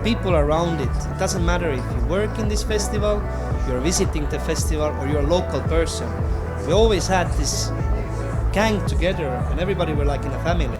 people around it. It doesn't matter if you work in this festival, you're visiting the festival, or you're a local person. We always had this gang together, and everybody were like in a family.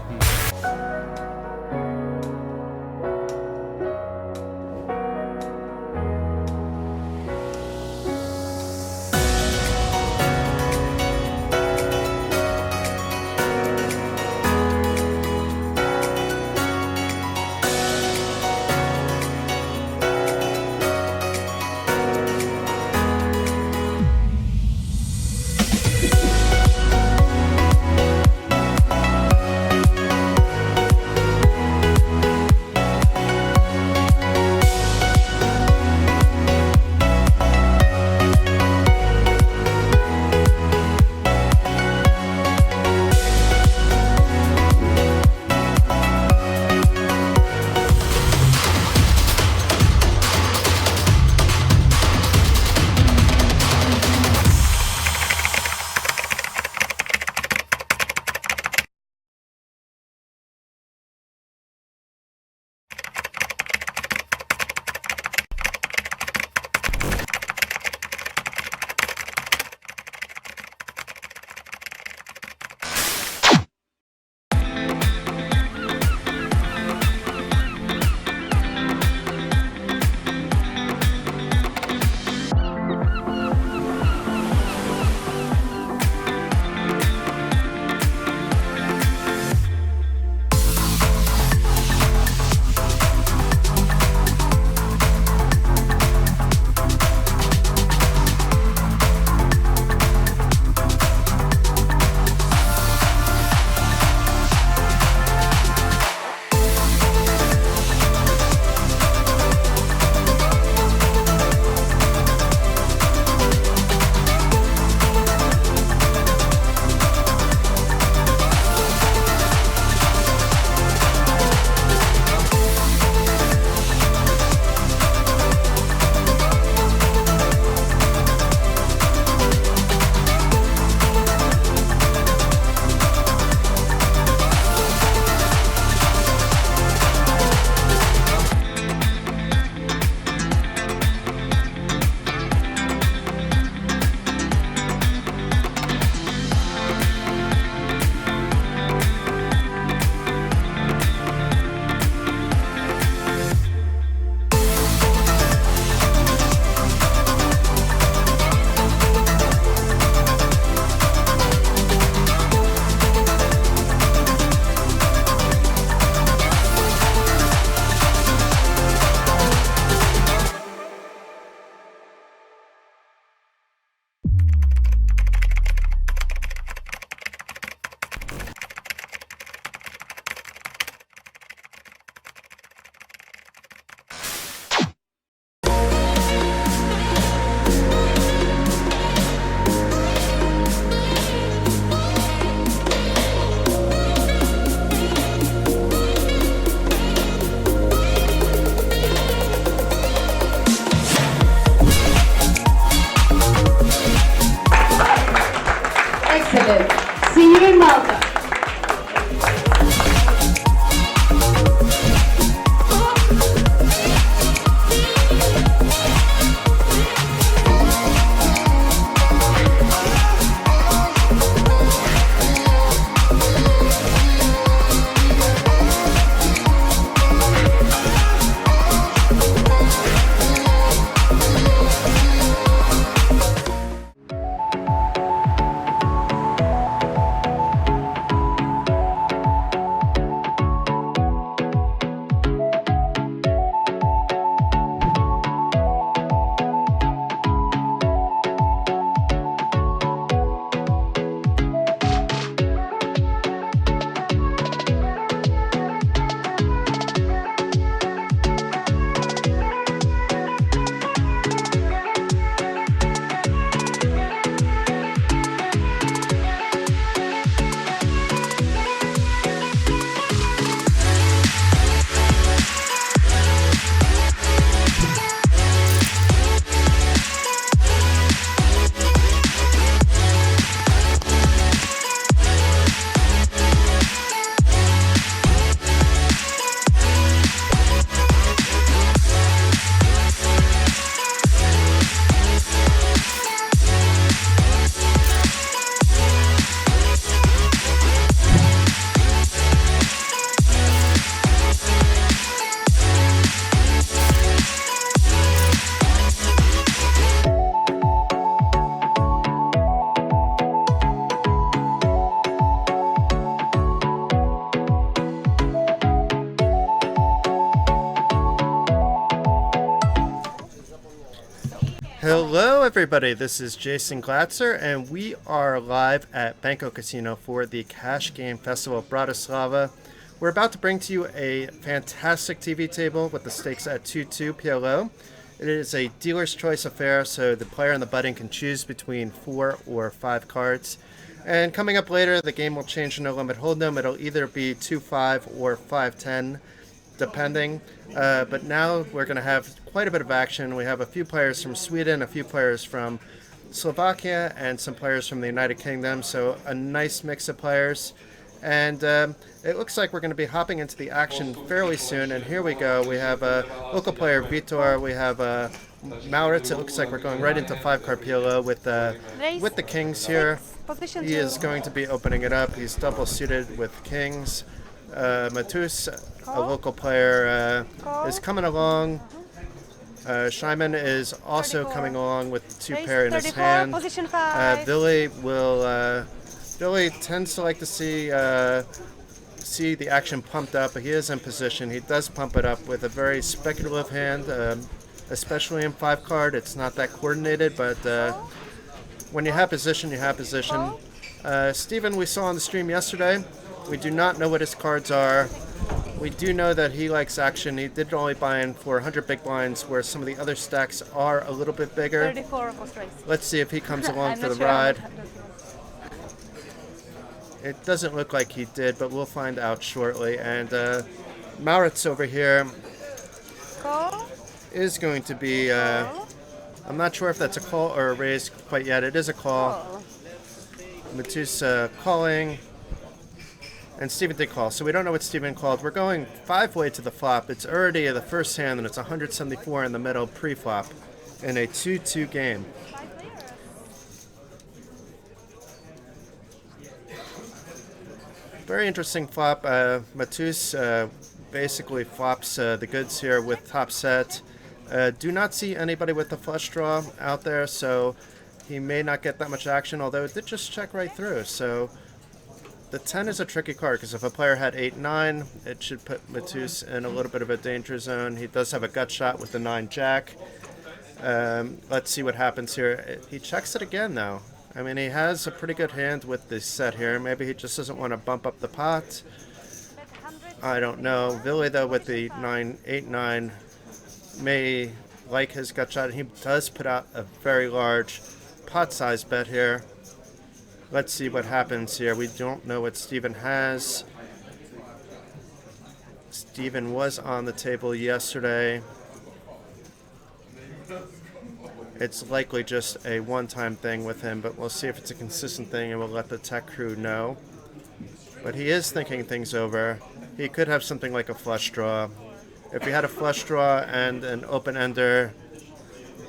Hello everybody, this is Jason Glatzer and we are live at Banco Casino for the Cash Game Festival of Bratislava. We're about to bring to you a fantastic TV table with the stakes at 2-2 PLO. It is a dealer's choice affair, so the player on the button can choose between 4 or 5 cards. And coming up later, the game will change to no limit hold'em. It'll either be 2-5 or 5-10, depending. But now we're going to have quite a bit of action. We have a few players from Sweden, a few players from Slovakia, and some players from the United Kingdom. So a nice mix of players. And it looks like we're going to be hopping into the action fairly soon. And here we go. We have a local player, Vitor. We have Maurits. It looks like we're going right into 5-card PLO with the kings here. He is going to be opening it up. He's double suited with kings. Matus, a local player, is coming along. Shimon is also coming along with the 2 pair in his hand. Billy tends to like to see the action pumped up, but he is in position. He does pump it up with a very speculative hand, especially in 5-card. It's not that coordinated, but when you have position, you have position. Steven, we saw on the stream yesterday. We do not know what his cards are. We do know that he likes action. He did only buy in for 100 big blinds, where some of the other stacks are a little bit bigger. 34 post-race. Let's see if he comes along for the ride. It doesn't look like he did, but we'll find out shortly. And Maurits over here is going to be... I'm not sure if that's a call or a raise quite yet. It is a call. Matus calling. And Steven did call, so we don't know what Steven called. We're going 5-way to the flop. It's already the first hand, and it's 174 in the middle pre-flop in a 2-2 game. Very interesting flop. Matus basically flops the goods here with top set. Do not see anybody with the flush draw out there, so he may not get that much action, although it did just check right through. So the 10 is a tricky card, because if a player had 8-9, it should put Matus in a little bit of a danger zone. He does have a gut shot with the 9-jack. Let's see what happens here. He checks it again, though. I mean, he has a pretty good hand with this set here. Maybe he just doesn't want to bump up the pot. I don't know. Billy, though, with the 8-9, may like his gut shot. He does put out a very large pot-sized bet here. Let's see what happens here. We don't know what Steven has. Steven was on the table yesterday. It's likely just a one-time thing with him, but we'll see if it's a consistent thing, and we'll let the tech crew know. But he is thinking things over. He could have something like a flush draw. If he had a flush draw and an open-ender,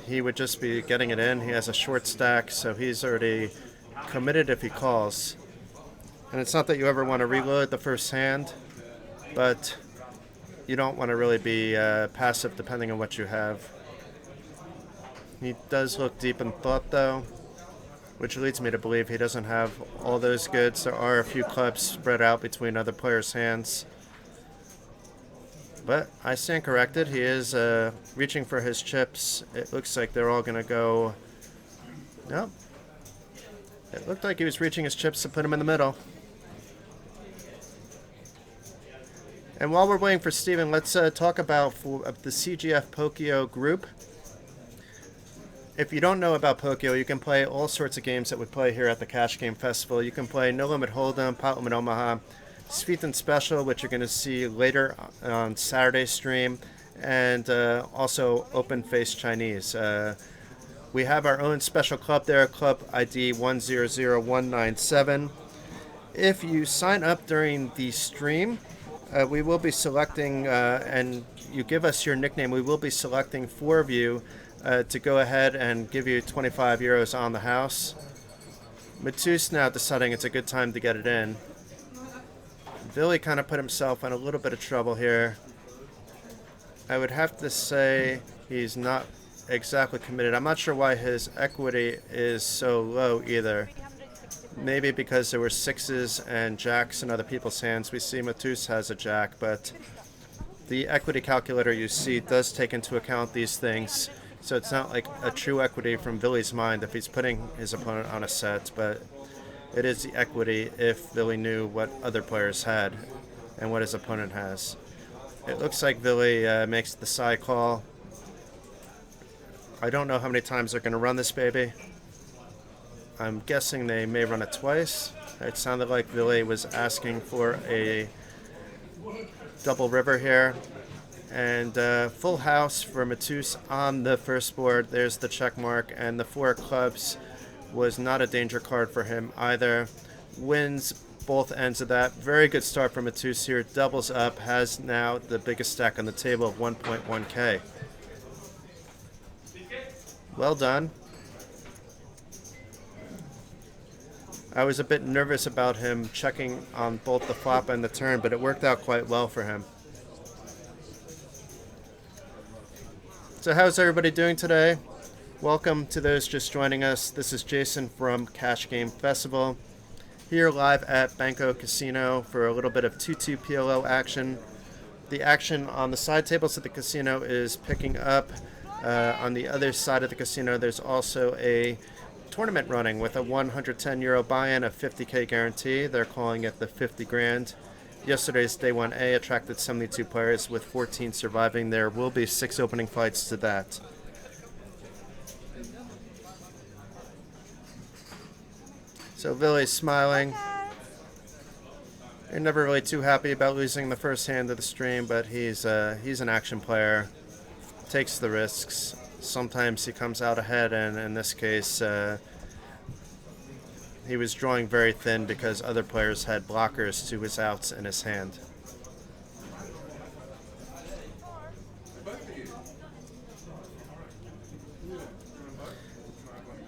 he would just be getting it in. He has a short stack, so he's already committed if he calls. And it's not that you ever want to reload the first hand, but you don't want to really be passive depending on what you have. He does look deep in thought, though, which leads me to believe he doesn't have all those goods. There are a few clubs spread out between other players' hands. But I stand corrected. He is reaching for his chips. It looks like they're all going to go... Nope. It looked like he was reaching his chips to put him in the middle. And while we're waiting for Steven, let's talk about the CGF Pokio group. If you don't know about Pokio, you can play all sorts of games that we play here at the Cash Game Festival. You can play No Limit Hold'em, Pot Limit Omaha, Sviten Special, which you're going to see later on Saturday's stream, and also Open Face Chinese. We have our own special club there, club ID 100197. If you sign up during the stream, we will be selecting, and you give us your nickname, we will be selecting 4 of you to go ahead and give you 25 euros on the house. Matus now deciding it's a good time to get it in. Billy kind of put himself in a little bit of trouble here. I would have to say he's not exactly committed. I'm not sure why his equity is so low either. Maybe because there were 6s and jacks in other people's hands. We see Matus has a jack, but the equity calculator you see does take into account these things. So it's not like a true equity from Vili's mind if he's putting his opponent on a set, but it is the equity if Vili knew what other players had and what his opponent has. It looks like Vili makes the side call. I don't know how many times they're going to run this baby. I'm guessing they may run it twice. It sounded like Vili was asking for a double river here. And full house for Matus on the first board. There's the check mark, and the 4 of clubs was not a danger card for him either. Wins both ends of that. Very good start for Matus here. Doubles up, has now the biggest stack on the table of 1.1k. Well done. I was a bit nervous about him checking on both the flop and the turn, but it worked out quite well for him. So how's everybody doing today? Welcome to those just joining us. This is Jason from Cash Game Festival, here live at Banco Casino for a little bit of 2-2 PLO action. The action on the side tables at the casino is picking up. On the other side of the casino, there's also a tournament running with a €110 buy-in, a 50k guarantee. They're calling it the 50 grand. Yesterday's Day 1A attracted 72 players with 14 surviving. There will be 6 opening fights to that. So Vili's smiling. You're never really too happy about losing the first hand of the stream, but he's an action player. Takes the risks. Sometimes he comes out ahead, and in this case, he was drawing very thin because other players had blockers to his outs in his hand.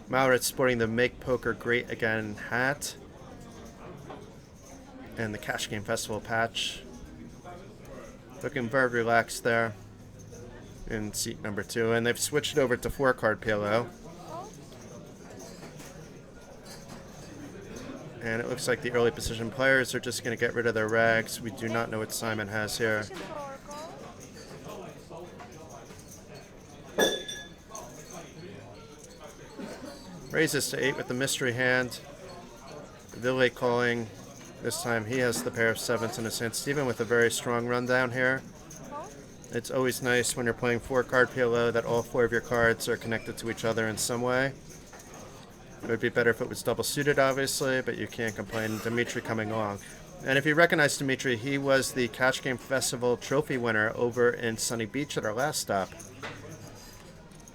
Mauritz sporting the Make Poker Great Again hat and the Cash Game Festival patch. Looking very relaxed there in seat number 2, and they've switched over to 4-card PLO. And it looks like the early position players are just going to get rid of their rags. We do not know what Simon has here. Raises to 8 with the mystery hand. Vili calling. This time he has the pair of 7s in his hand. Steven with a very strong rundown here. It's always nice when you're playing 4-card PLO that all 4 of your cards are connected to each other in some way. It would be better if it was double suited, obviously, but you can't complain. Dimitri coming along. And if you recognize Dimitri, he was the Cash Game Festival trophy winner over in Sunny Beach at our last stop.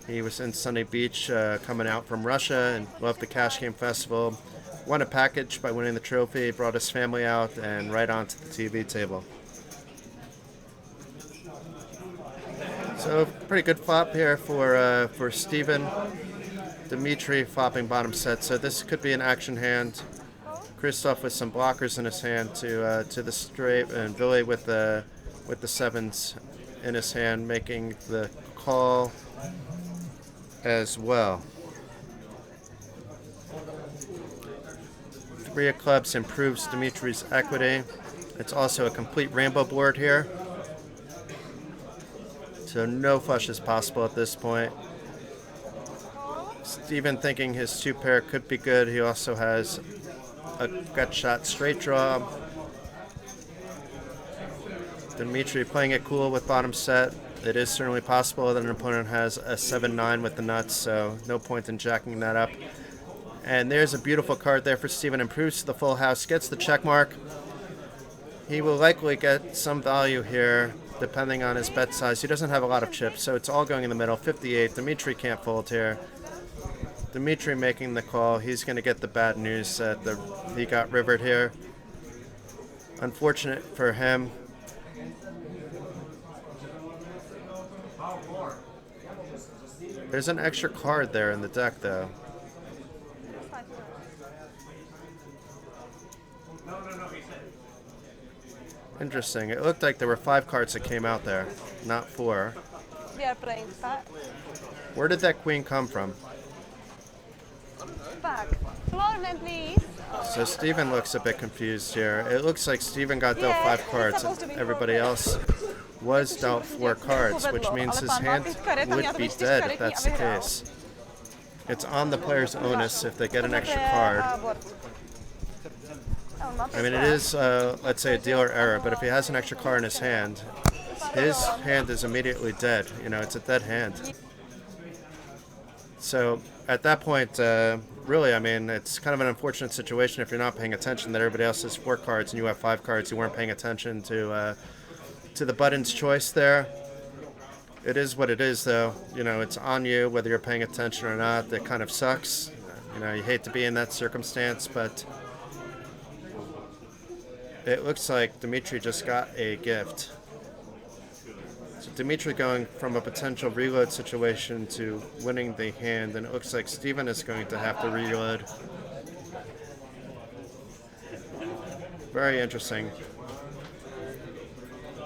He was in Sunny Beach coming out from Russia and loved the Cash Game Festival. Won a package by winning the trophy, brought his family out, and right onto the TV table. So pretty good flop here for Steven. Dimitri flopping bottom set, so this could be an action hand. Christoph with some blockers in his hand to the straight, and Vili with the 7s in his hand, making the call as well. 3 of clubs improves Dimitri's equity. It's also a complete rainbow board here, so no flush is possible at this point. Steven thinking his 2 pair could be good. He also has a gut shot straight draw. Dimitri playing it cool with bottom set. It is certainly possible that an opponent has a 7-9 with the nuts, so no point in jacking that up. And there's a beautiful card there for Steven. Improves to the full house, gets the check mark. He will likely get some value here depending on his bet size. He doesn't have a lot of chips, so it's all going in the middle. 58. Dimitri can't fold here. Dimitri making the call. He's going to get the bad news that he got rivered here. Unfortunate for him. There's an extra card there in the deck, though. Interesting. It looked like there were 5 cards that came out there, not 4. We are playing back. Where did that queen come from? Back. Florman, please. So Steven looks a bit confused here. It looks like Steven got dealt 5 cards and everybody else was dealt 4 cards, which means his hand would be dead if that's the case. It's on the player's onus if they get an extra card. I mean, it is, let's say, a dealer error, but if he has an extra card in his hand is immediately dead. You know, it's a dead hand. So at that point, really, I mean, it's kind of an unfortunate situation if you're not paying attention that everybody else has 4 cards and you have 5 cards. You weren't paying attention to the button's choice there. It is what it is, though. You know, it's on you whether you're paying attention or not. That kind of sucks. You know, you hate to be in that circumstance, but it looks like Dimitri just got a gift. So Dimitri going from a potential reload situation to winning the hand, and it looks like Steven is going to have to reload. Very interesting.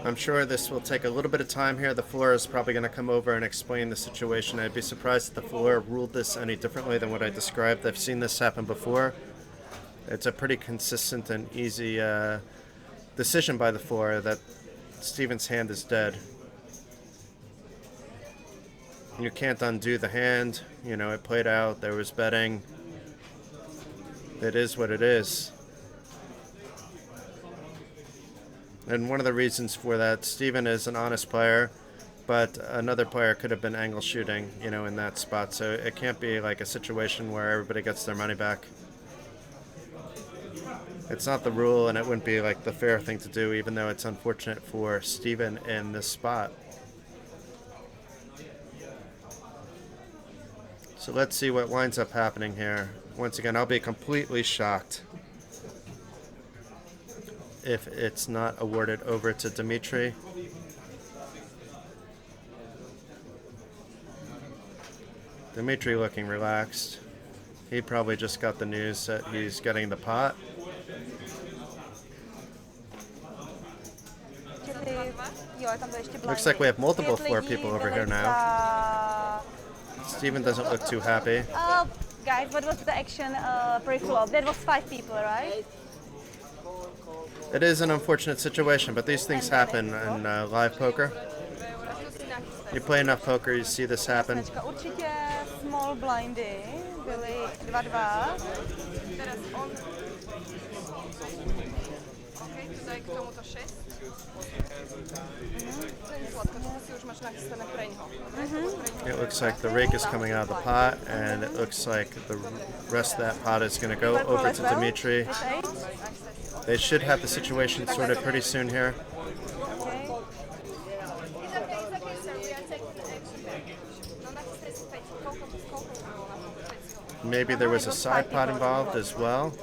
I'm sure this will take a little bit of time here. The floor is probably going to come over and explain the situation. I'd be surprised if the floor ruled this any differently than what I described. I've seen this happen before. It's a pretty consistent and easy decision by the floor that Steven's hand is dead. You can't undo the hand. You know, it played out. There was betting. It is what it is. And one of the reasons for that, Steven is an honest player, but another player could have been angle shooting, you know, in that spot. So it can't be like a situation where everybody gets their money back. It's not the rule, and it wouldn't be like the fair thing to do, even though it's unfortunate for Steven in this spot. So let's see what winds up happening here. Once again, I'll be completely shocked if it's not awarded over to Dimitri. Dimitri looking relaxed. He probably just got the news that he's getting the pot. Looks like we have multiple 4 people over here now. Steven doesn't look too happy. Guys, what was the action pre-flop? That was 5 people, right? It is an unfortunate situation, but these things happen in live poker. You play enough poker, you see this happen. Určitě small blindy byly 2-2. It looks like the rake is coming out of the pot, and it looks like the rest of that pot is going to go over to Dimitri. They should have the situation sorted pretty soon here. Maybe there was a side pot involved as well,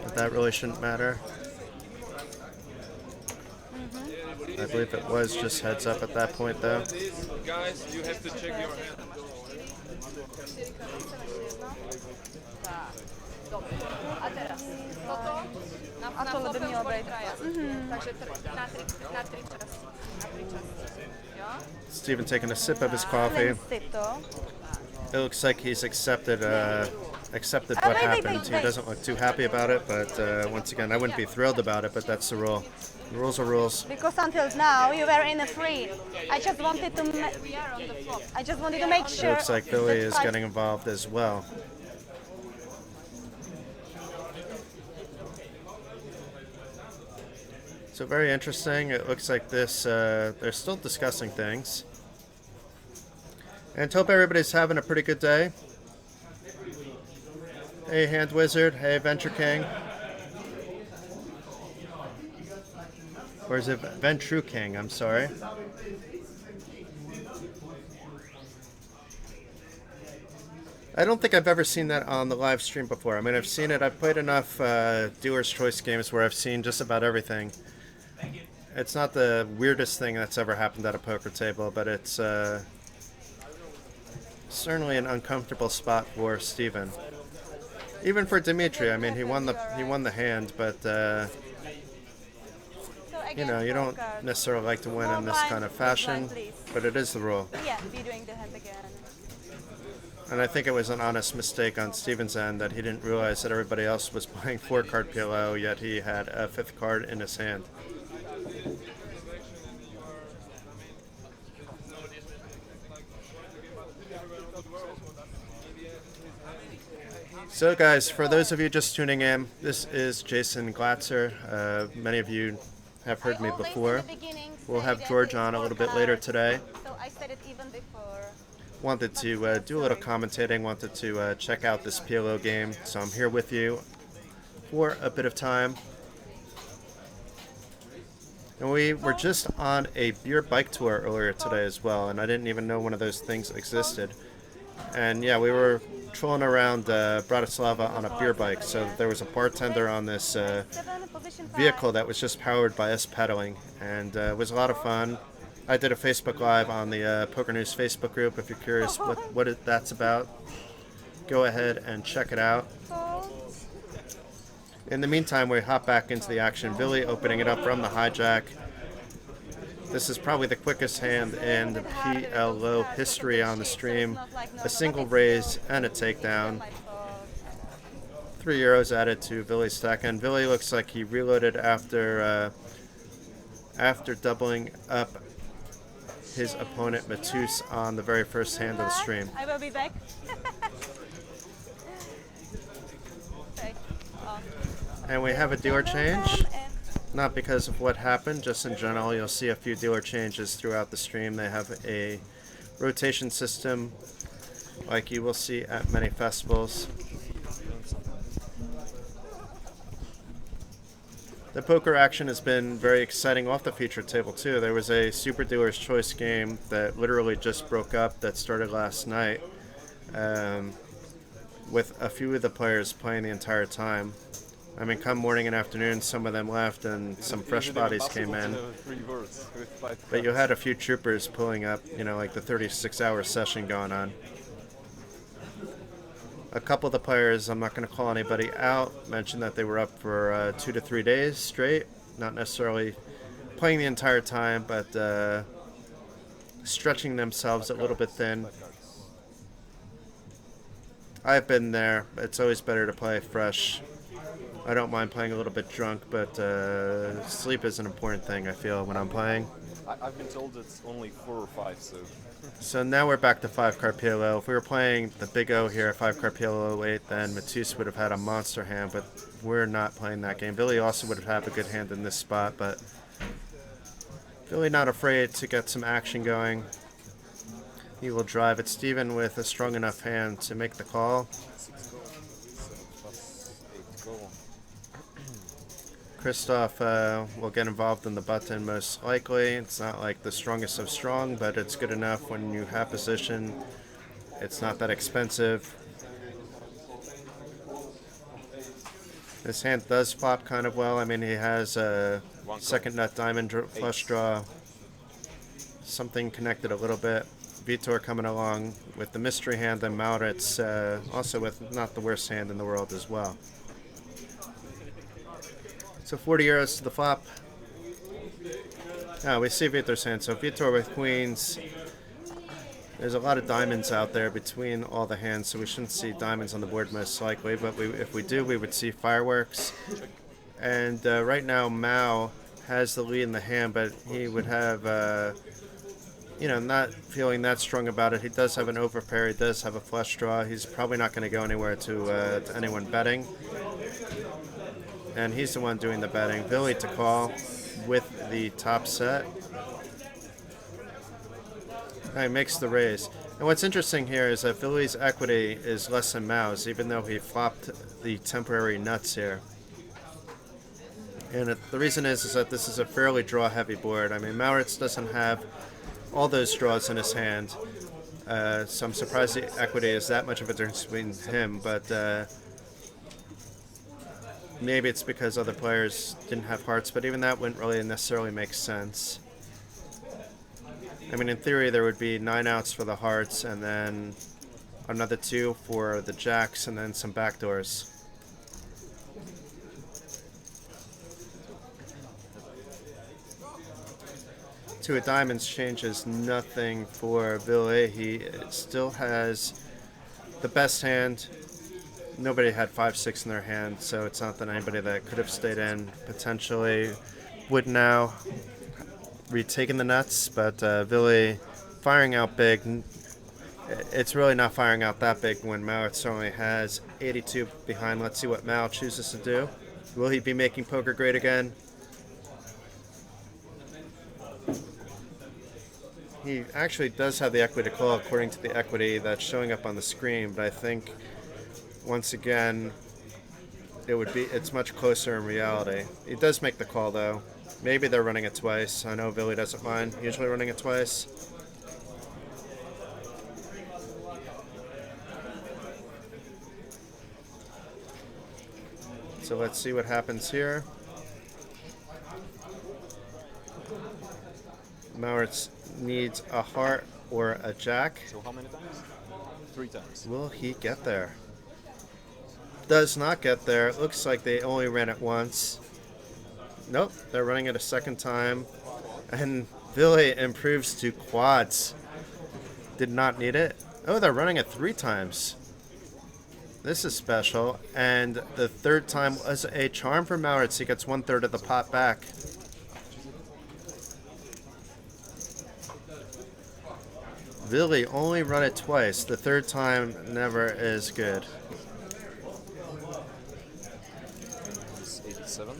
but that really shouldn't matter. I believe it was just heads up at that point, though. Guys, you have to check your hand. A tohle by mělo být. Steven taking a sip of his coffee. It looks like he's accepted what happened. He doesn't look too happy about it, but once again, I wouldn't be thrilled about it, but that's the rule. The rules are rules. Because until now you were in a free. I just wanted to make sure. It looks like Billy is getting involved as well. So very interesting. It looks like this, they're still discussing things. And hope everybody's having a pretty good day. Hey Hand Wizard, hey Venture King. Or is it Ventrue King? I'm sorry. I don't think I've ever seen that on the live stream before. I mean, I've seen it. I've played enough Dealer's Choice games where I've seen just about everything. It's not the weirdest thing that's ever happened at a poker table, but it's certainly an uncomfortable spot for Steven. Even for Dimitri. I mean, he won the hand, but you know, you don't necessarily like to win in this kind of fashion, but it is the rule. Yeah, be doing the hand again. And I think it was an honest mistake on Steven's end that he didn't realize that everybody else was playing 4-card PLO, yet he had a 5th card in his hand. So guys, for those of you just tuning in, this is Jason Glatzer. Many of you have heard me before. We'll have George on a little bit later today. So I said it even before. Wanted to do a little commentating, wanted to check out this PLO game, so I'm here with you for a bit of time. And we were just on a beer bike tour earlier today as well, and I didn't even know one of those things existed. And yeah, we were trolling around Bratislava on a beer bike, so there was a bartender on this vehicle that was just powered by us pedaling, and it was a lot of fun. I did a Facebook Live on the Poker News Facebook group. If you're curious what that's about, go ahead and check it out. In the meantime, we hop back into the action. Billy opening it up from the hijack. This is probably the quickest hand in the PLO history on the stream. A single raise and a takedown. €3 added to Billy's stack, and Billy looks like he reloaded after doubling up his opponent Matus on the very first hand of the stream. I will be back. And we have a dealer change. Not because of what happened, just in general. You'll see a few dealer changes throughout the stream. They have a rotation system like you will see at many festivals. The poker action has been very exciting off the feature table too. There was a Super Dealer's Choice game that literally just broke up that started last night, with a few of the players playing the entire time. I mean, come morning and afternoon, some of them left and some fresh bodies came in. But you had a few troopers pulling up, you know, like the 36-hour session going on. A couple of the players, I'm not going to call anybody out, mentioned that they were up for 2 to 3 days straight. Not necessarily playing the entire time, but stretching themselves a little bit thin. I've been there. It's always better to play fresh. I don't mind playing a little bit drunk, but sleep is an important thing, I feel, when I'm playing. I've been told it's only 4 or 5, so... So now we're back to 5-card PLO. If we were playing the Big O here, 5-card PLO 8, then Matus would have had a monster hand, but we're not playing that game. Billy also would have had a good hand in this spot, but Billy not afraid to get some action going. He will drive it. Steven with a strong enough hand to make the call. Christoph will get involved in the button most likely. It's not like the strongest of strong, but it's good enough when you have position. It's not that expensive. This hand does flop kind of well. I mean, he has a second nut diamond flush draw. Something connected a little bit. Vitor coming along with the mystery hand, and Maurits also with not the worst hand in the world as well. So €40 to the flop. We see Vitor's hand. So Vitor with queens. There's a lot of diamonds out there between all the hands, so we shouldn't see diamonds on the board most likely. But if we do, we would see fireworks. And right now, Mao has the lead in the hand, but he would have, you know, not feeling that strong about it. He does have an overpair. He does have a flush draw. He's probably not going to go anywhere to anyone betting. And he's the one doing the betting. Billy to call with the top set. He makes the raise. And what's interesting here is that Billy's equity is less than Mao's, even though he flopped the temporary nuts here. And the reason is that this is a fairly draw-heavy board. I mean, Maurits doesn't have all those draws in his hand, so I'm surprised the equity is that much of a difference between him, but maybe it's because other players didn't have hearts, but even that wouldn't really necessarily make sense. I mean, in theory, there would be 9 outs for the hearts, and then another 2 for the jacks, and then some backdoors. Two of diamonds changes nothing for Billy. He still has the best hand. Nobody had 5-6 in their hand, so it's not that anybody that could have stayed in potentially would now retaken the nuts, but Billy firing out big, It's really not firing out that big when Maurits only has 82 behind. Let's see what Mal chooses to do. Will he be making poker great again? He actually does have the equity to call according to the equity that's showing up on the screen, but I think once again it's much closer in reality. He does make the call though. Maybe they're running it twice. I know Billy doesn't mind usually running it twice. So let's see what happens here. Maurits needs a heart or a jack. So how many times? 3 times. Will he get there? Does not get there. It looks like they only ran it once. Nope, they're running it a second time. And Billy improves to quads. Did not need it. Oh, they're running it 3 times. This is special. And the third time was a charm for Maurits. He gets 1/3 of the pot back. Billy only run it twice. The third time never is good. It's 87.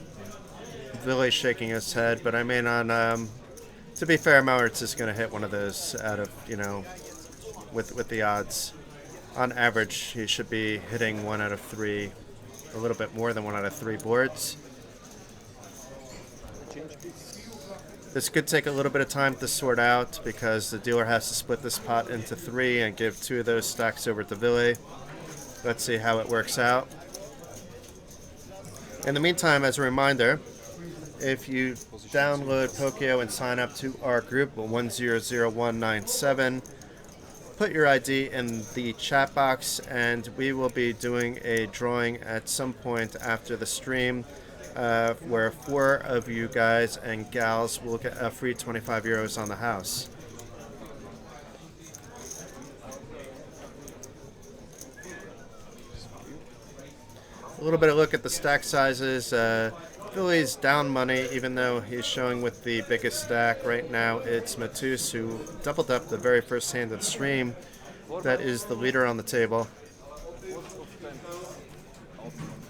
Billy's shaking his head, but I mean, to be fair, Maurits is going to hit one of those out of, with the odds. On average, he should be hitting 1 out of 3, a little bit more than 1 out of 3 boards. This could take a little bit of time to sort out because the dealer has to split this pot into 3 and give 2 of those stacks over to Billy. Let's see how it works out. In the meantime, as a reminder, if you download Pokio and sign up to our group 100197, put your ID in the chat box and we will be doing a drawing at some point after the stream where 4 of you guys and gals will get a free 25 euros on the house. A little bit of look at the stack sizes. Billy's down money, even though he's showing with the biggest stack. Right now, it's Matus who doubled up the very first hand of the stream. That is the leader on the table.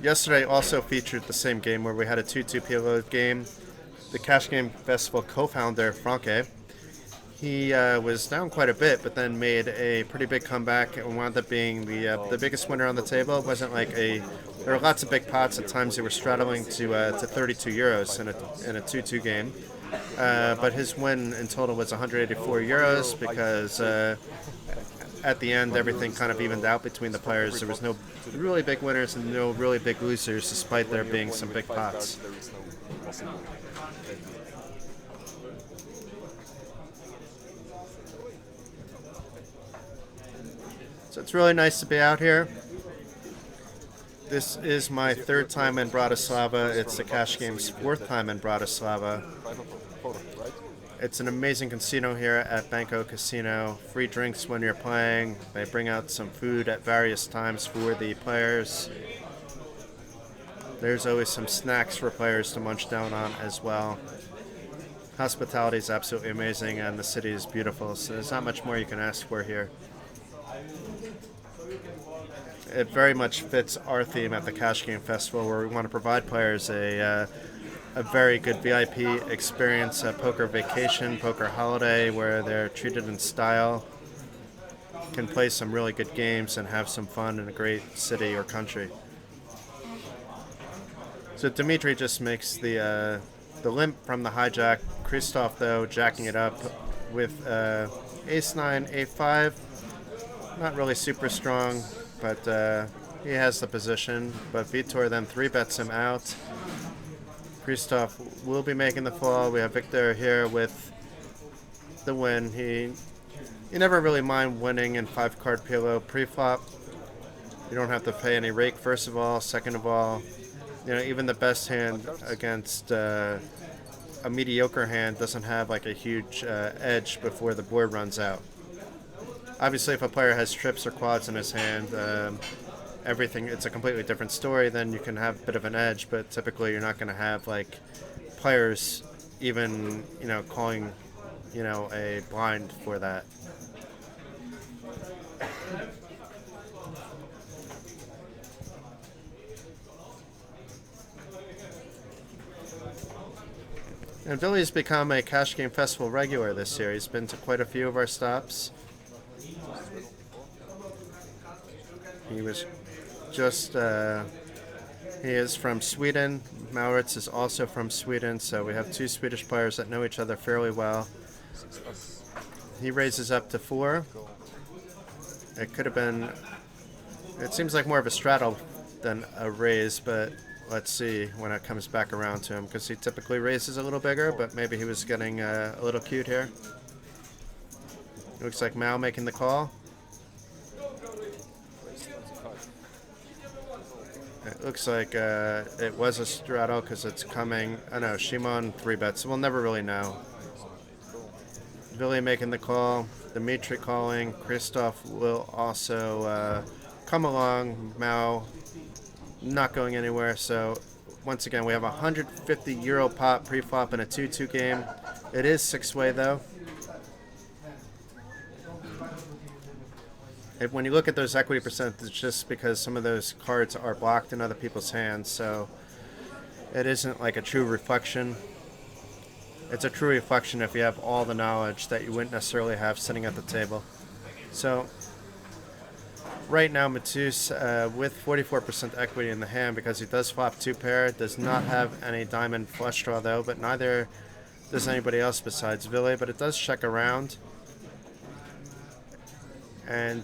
Yesterday also featured the same game where we had a 2-2 PLO game. The Cash Game Festival co-founder, Franke, he was down quite a bit, but then made a pretty big comeback and wound up being the biggest winner on the table. It wasn't like there were lots of big pots. At times they were straddling to 32 euros in a 2-2 game. But his win in total was 184 euros because at the end everything kind of evened out between the players. There was no really big winners and no really big losers, despite there being some big pots. So it's really nice to be out here. This is my 3rd time in Bratislava. It's the Cash Game's 4th time in Bratislava. It's an amazing casino here at Banco Casino. Free drinks when you're playing. They bring out some food at various times for the players. There's always some snacks for players to munch down on as well. Hospitality is absolutely amazing and the city is beautiful, so there's not much more you can ask for here. It very much fits our theme at the Cash Game Festival, where we want to provide players a very good VIP experience, a poker vacation, poker holiday, where they're treated in style, can play some really good games, and have some fun in a great city or country. So Dimitri just makes the limp from the hijack. Christoph, though, jacking it up with ace-9, a5. Not really super strong, but he has the position. But Vitor then 3-bets him out. Christoph will be making the fall. We have Victor here with the win. He never really mind winning in 5-card PLO pre-flop. You don't have to pay any rake, first of all. Second of all, even the best hand against a mediocre hand doesn't have like a huge edge before the board runs out. Obviously, if a player has trips or quads in his hand, it's a completely different story. Then you can have a bit of an edge, but typically you're not going to have like players even calling a blind for that. And Billy's become a Cash Game Festival regular this year. He's been to quite a few of our stops. He was just, he is from Sweden. Maurits is also from Sweden, so we have two Swedish players that know each other fairly well. He raises up to 4. It could have been, it seems like more of a straddle than a raise, but let's see when it comes back around to him, because he typically raises a little bigger, but maybe he was getting a little cute here. Looks like Mao making the call. It looks like it was a straddle because it's coming. Oh no, Shimon 3-bets. We'll never really know. Billy making the call. Dimitri calling. Christoph will also come along. Mao not going anywhere. So once again, we have a €150 pot pre-flop in a 2-2 game. It is 6-way though. When you look at those equity percent, it's just because some of those cards are blocked in other people's hands, so it isn't like a true reflection. It's a true reflection if you have all the knowledge that you wouldn't necessarily have sitting at the table. So right now, Matus, with 44% equity in the hand, because he does flop 2-pair, does not have any diamond flush draw though, but neither does anybody else besides Ville, but it does check around. And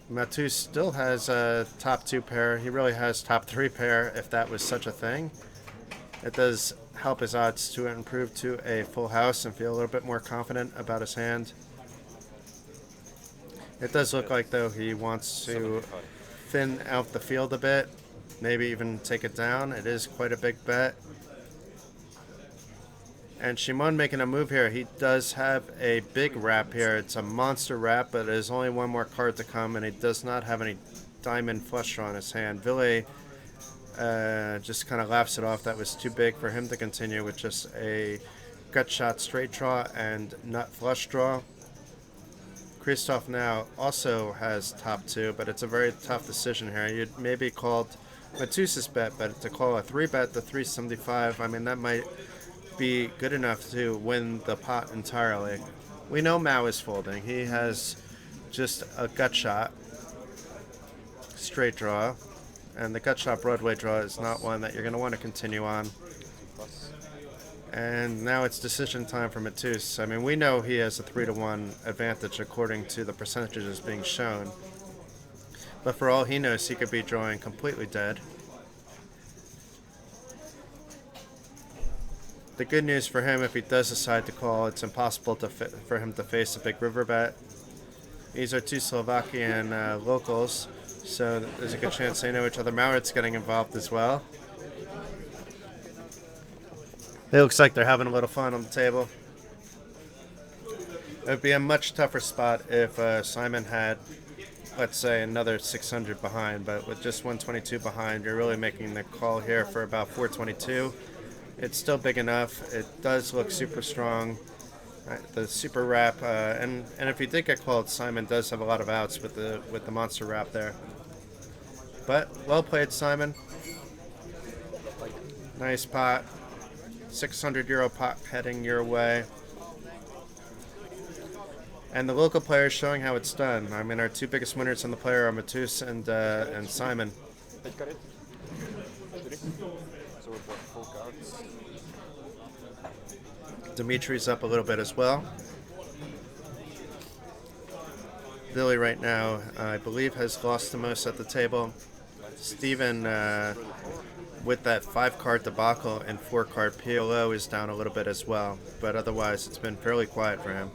Matus still has a top 2-pair. He really has top 3-pair if that was such a thing. It does help his odds to improve to a full house and feel a little bit more confident about his hand. It does look like though he wants to thin out the field a bit, maybe even take it down. It is quite a big bet. And Shimon making a move here. He does have a big wrap here. It's a monster wrap, but there's only one more card to come, and he does not have any diamond flush draw in his hand. Ville just kind of laughs it off. That was too big for him to continue with just a gut shot straight draw and nut flush draw. Christoph now also has top 2, but it's a very tough decision here. You'd maybe called Matus's bet, but to call a 3-bet to 375, I mean, that might be good enough to win the pot entirely. We know Mao is folding. He has just a gut shot straight draw, and the gut shot Broadway draw is not one that you're going to want to continue on. And now it's decision time for Matus. I mean, we know he has a 3-to-1 advantage according to the percentages being shown, but for all he knows, he could be drawing completely dead. The good news for him, if he does decide to call, it's impossible for him to face a big river bet. These are two Slovakian locals, so there's a good chance they know each other. Maurit's getting involved as well. It looks like they're having a little fun on the table. It would be a much tougher spot if Simon had, let's say, another 600 behind, but with just 122 behind, you're really making the call here for about 422. It's still big enough. It does look super strong. The super wrap, and if he did get called, Simon does have a lot of outs with the monster wrap there. But well played, Simon. Nice pot. €600 pot heading your way. And the local players showing how it's done. I mean, our two biggest winners on the player are Matus and Simon. Dimitri's up a little bit as well. Billy right now, I believe, has lost the most at the table. Steven, with that 5-card debacle and 4-card PLO, is down a little bit as well. But otherwise, it's been fairly quiet for him.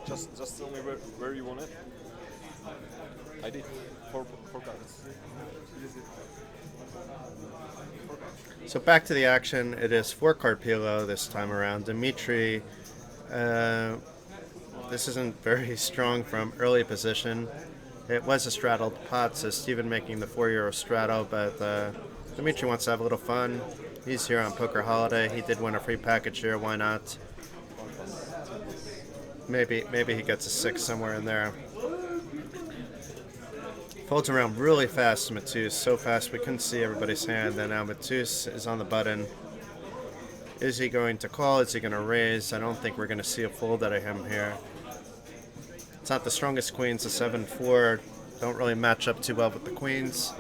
Just tell me where you want it. I did 4 cards. So back to the action. It is 4-card PLO this time around. Dimitri, this isn't very strong from early position. It was a straddled pot, so Steven making the €4 straddle, but Dimitri wants to have a little fun. He's here on Poker Holiday. He did win a free package here. Why not? Maybe he gets a 6 somewhere in there. Folds around really fast to Matus, so fast we couldn't see everybody's hand. And now Matus is on the button. Is he going to call? Is he going to raise? I don't think we're going to see a fold out of him here. It's not the strongest queens. The 7-4 don't really match up too well with the queens.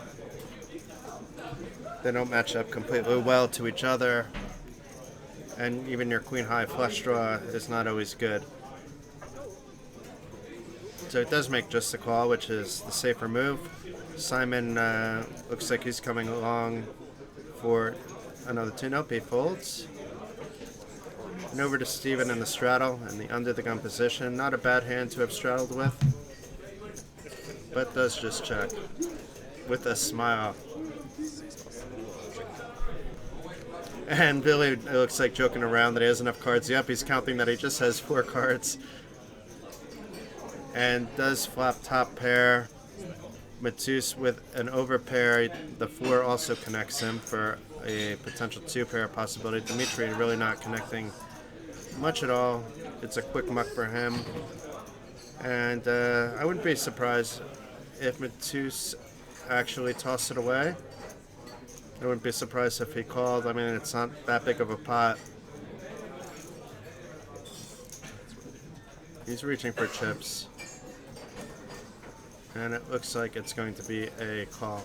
They don't match up completely well to each other. And even your queen high flush draw is not always good. So it does make just the call, which is the safer move. Simon looks like he's coming along for another 2-note. He folds. And over to Steven in the straddle in the under the gun position. Not a bad hand to have straddled with, but does just check with a smile. And Billy, it looks like joking around that he has enough cards. Yep, he's counting that he just has 4 cards. And does flop top pair. Matus with an overpair. The 4 also connects him for a potential 2-pair possibility. Dimitri really not connecting much at all. It's a quick muck for him. And I wouldn't be surprised if Matus actually tossed it away. I wouldn't be surprised if he called. I mean, it's not that big of a pot. He's reaching for chips. And it looks like it's going to be a call.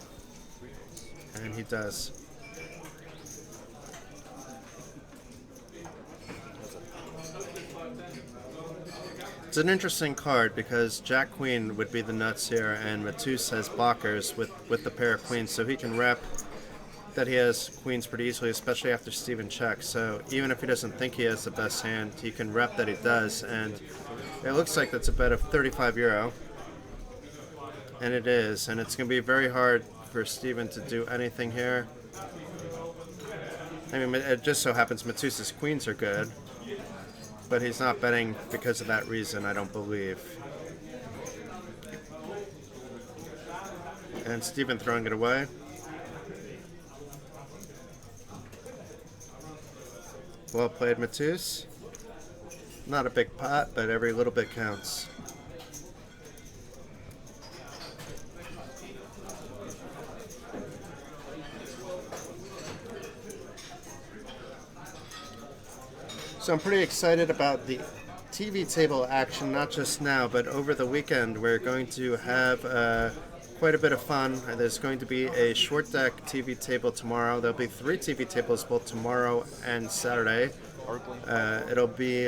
And he does. It's an interesting card because Jack Queen would be the nuts here, and Matus has blockers with the pair of queens, so he can rep that he has queens pretty easily, especially after Steven checks. So even if he doesn't think he has the best hand, he can rep that he does, and it looks like that's a bet of 35 euro. And it is, and it's going to be very hard for Steven to do anything here. I mean, it just so happens Matus's queens are good, but he's not betting because of that reason, I don't believe. And Steven throwing it away. Well played, Matus. Not a big pot, but every little bit counts. So I'm pretty excited about the TV table action, not just now, but over the weekend. We're going to have quite a bit of fun. There's going to be a short deck TV table tomorrow. There'll be 3 TV tables both tomorrow and Saturday. It'll be,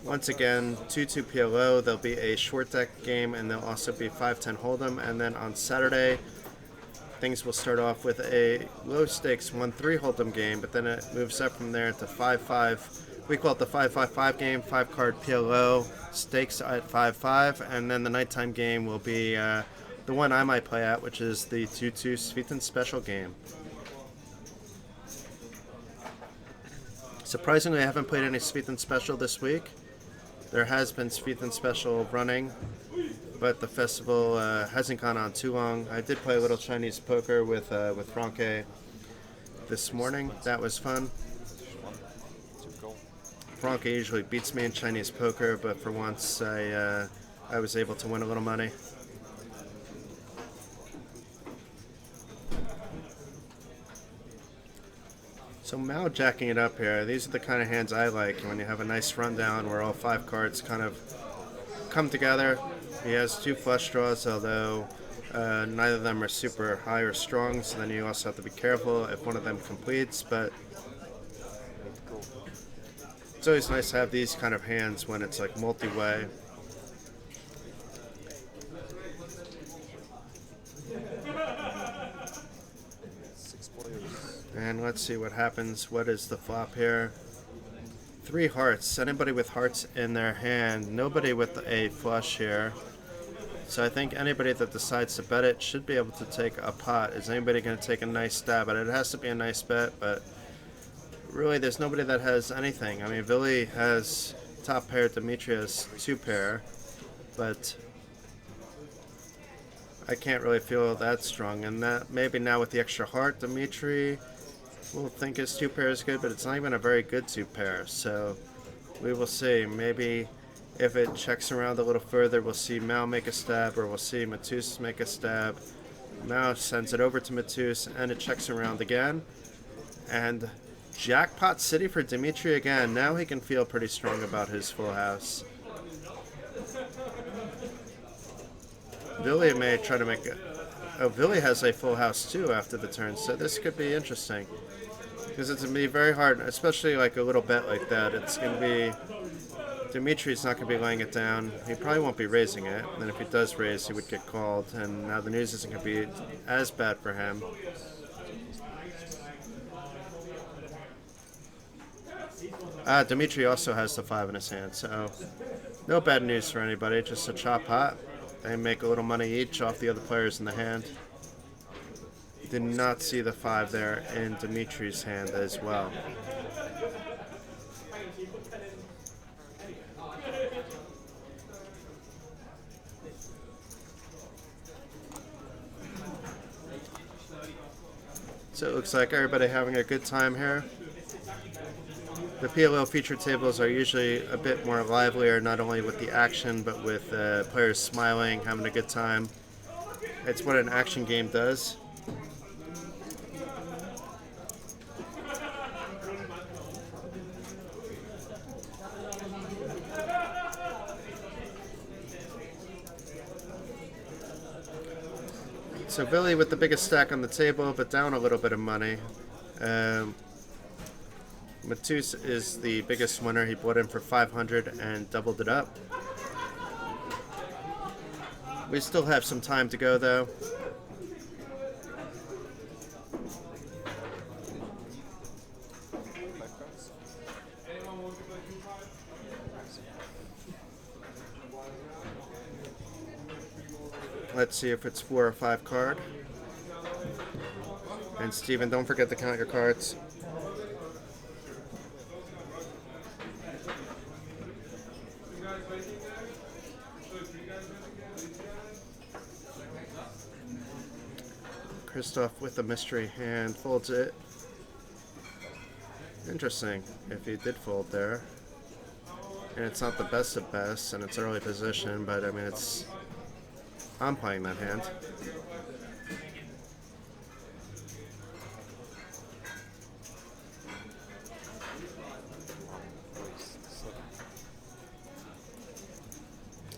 once again, 2-2 PLO. There'll be a short deck game, and there'll also be 5-10 Hold'em. And then on Saturday, things will start off with a low-stakes 1-3 Hold'em game, but then it moves up from there to 5-5. We call it the 5-5-5 game, 5-card PLO, stakes at 5-5, and then the nighttime game will be the one I might play at, which is the 2-2 Sviten special game. Surprisingly, I haven't played any Sviten special this week. There has been Sviten special running, but the festival hasn't gone on too long. I did play a little Chinese poker with Franke this morning. That was fun. Franke usually beats me in Chinese poker, but for once I was able to win a little money. So Mao jacking it up here. These are the kind of hands I like when you have a nice rundown where all 5 cards kind of come together. He has 2 flush draws, although neither of them are super high or strong, so then you also have to be careful if one of them completes, but it's always nice to have these kind of hands when it's like multi-way. And let's see what happens. What is the flop here? 3 hearts. Anybody with hearts in their hand. Nobody with a flush here. So I think anybody that decides to bet it should be able to take a pot. Is anybody going to take a nice stab at it? It has to be a nice bet, but really there's nobody that has anything. I mean, Vili has top pair, Dimitri has 2 pair, but I can't really feel that strong. And that maybe now with the extra heart, Dimitri will think his 2 pair is good, but it's not even a very good 2 pair. So we will see. Maybe If it checks around a little further, we'll see Mao make a stab, or we'll see Matus make a stab. Mao sends it over to Matus, and it checks around again. And jackpot city for Dimitri again. Now he can feel pretty strong about his full house. Vili may try to make it. Oh, Vili has a full house too after the turn, so this could be interesting. Because it's going to be very hard, especially like a little bet like that. It's going to be... Dimitri's not going to be laying it down. He probably won't be raising it. And if he does raise, he would get called. And now the news isn't going to be as bad for him. Dimitri also has the 5 in his hand, so no bad news for anybody, just a chop pot. They make a little money each off the other players in the hand. Did not see the 5 there in Dimitri's hand as well. So it looks like everybody having a good time here. The PLO feature tables are usually a bit more livelier, not only with the action, but with players smiling, having a good time. It's what an action game does. So Vili with the biggest stack on the table, but down a little bit of money. Matus is the biggest winner. He bought in for 500 and doubled it up. We still have some time to go though. Let's see if it's 4 or 5 card. And Steven, don't forget to count your cards. Christoph with a mystery hand folds it. Interesting if he did fold there. And it's not the best of best, and it's early position, but I mean it's... I'm playing that hand.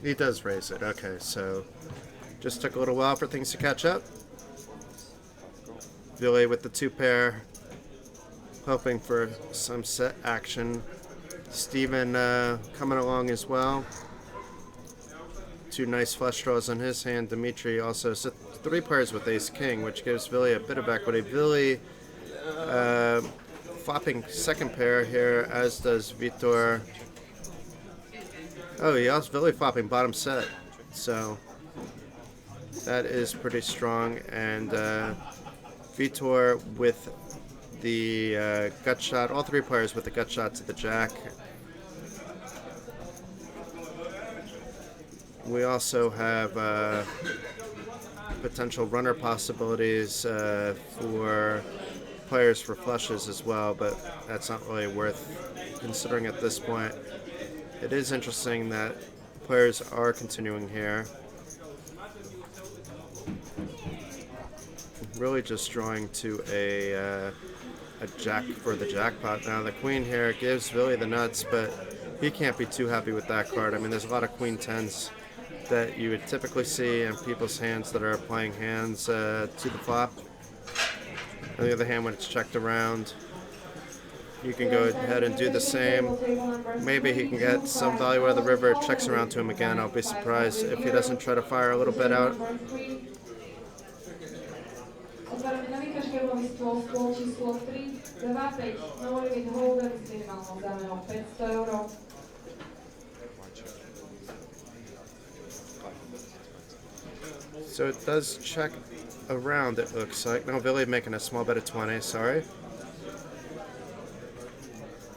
He does raise it. Okay, so just took a little while for things to catch up. Vili with the 2 pair, hoping for some set action. Steven coming along as well. 2 nice flush draws on his hand. Dimitri also 3 pairs with ace king, which gives Vili a bit of equity. Vili flopping 2nd pair here, as does Vitor. Oh, he also Vili flopping bottom set, so that is pretty strong. And Vitor with the gut shot. All 3 players with the gut shot to the jack. We also have potential runner possibilities for players for flushes as well, but that's not really worth considering at this point. It is interesting that players are continuing here. Really just drawing to a jack for the jackpot. Now the queen here gives Vili the nuts, but he can't be too happy with that card. I mean, there's a lot of queen 10s that you would typically see in people's hands that are playing hands to the flop. On the other hand, when it's checked around, you can go ahead and do the same. Maybe he can get some value out of the river. Checks around to him again. I'll be surprised if he doesn't try to fire a little bit out. So it does check around, it looks like. No, Vili making a small bet of 20, sorry.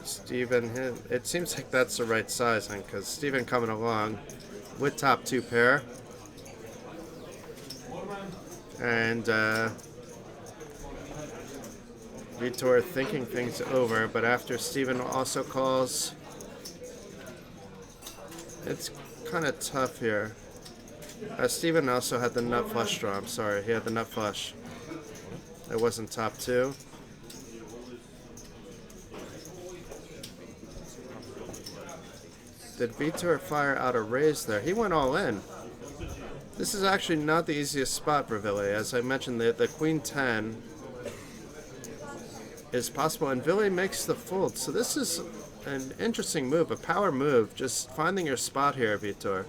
Steven, it seems like that's the right sizing, because Steven coming along with top 2 pair. And Vitor thinking things over, but after Steven also calls, It's kind of tough here. Steven also had the nut flush draw. I'm sorry, he had the nut flush. It wasn't top two. Did Vitor fire out a raise there? He went all in. This is actually not the easiest spot for Ville. As I mentioned, the Queen 10 is possible, and Ville makes the fold. So this is an interesting move, a power move, just finding your spot here, Vitor.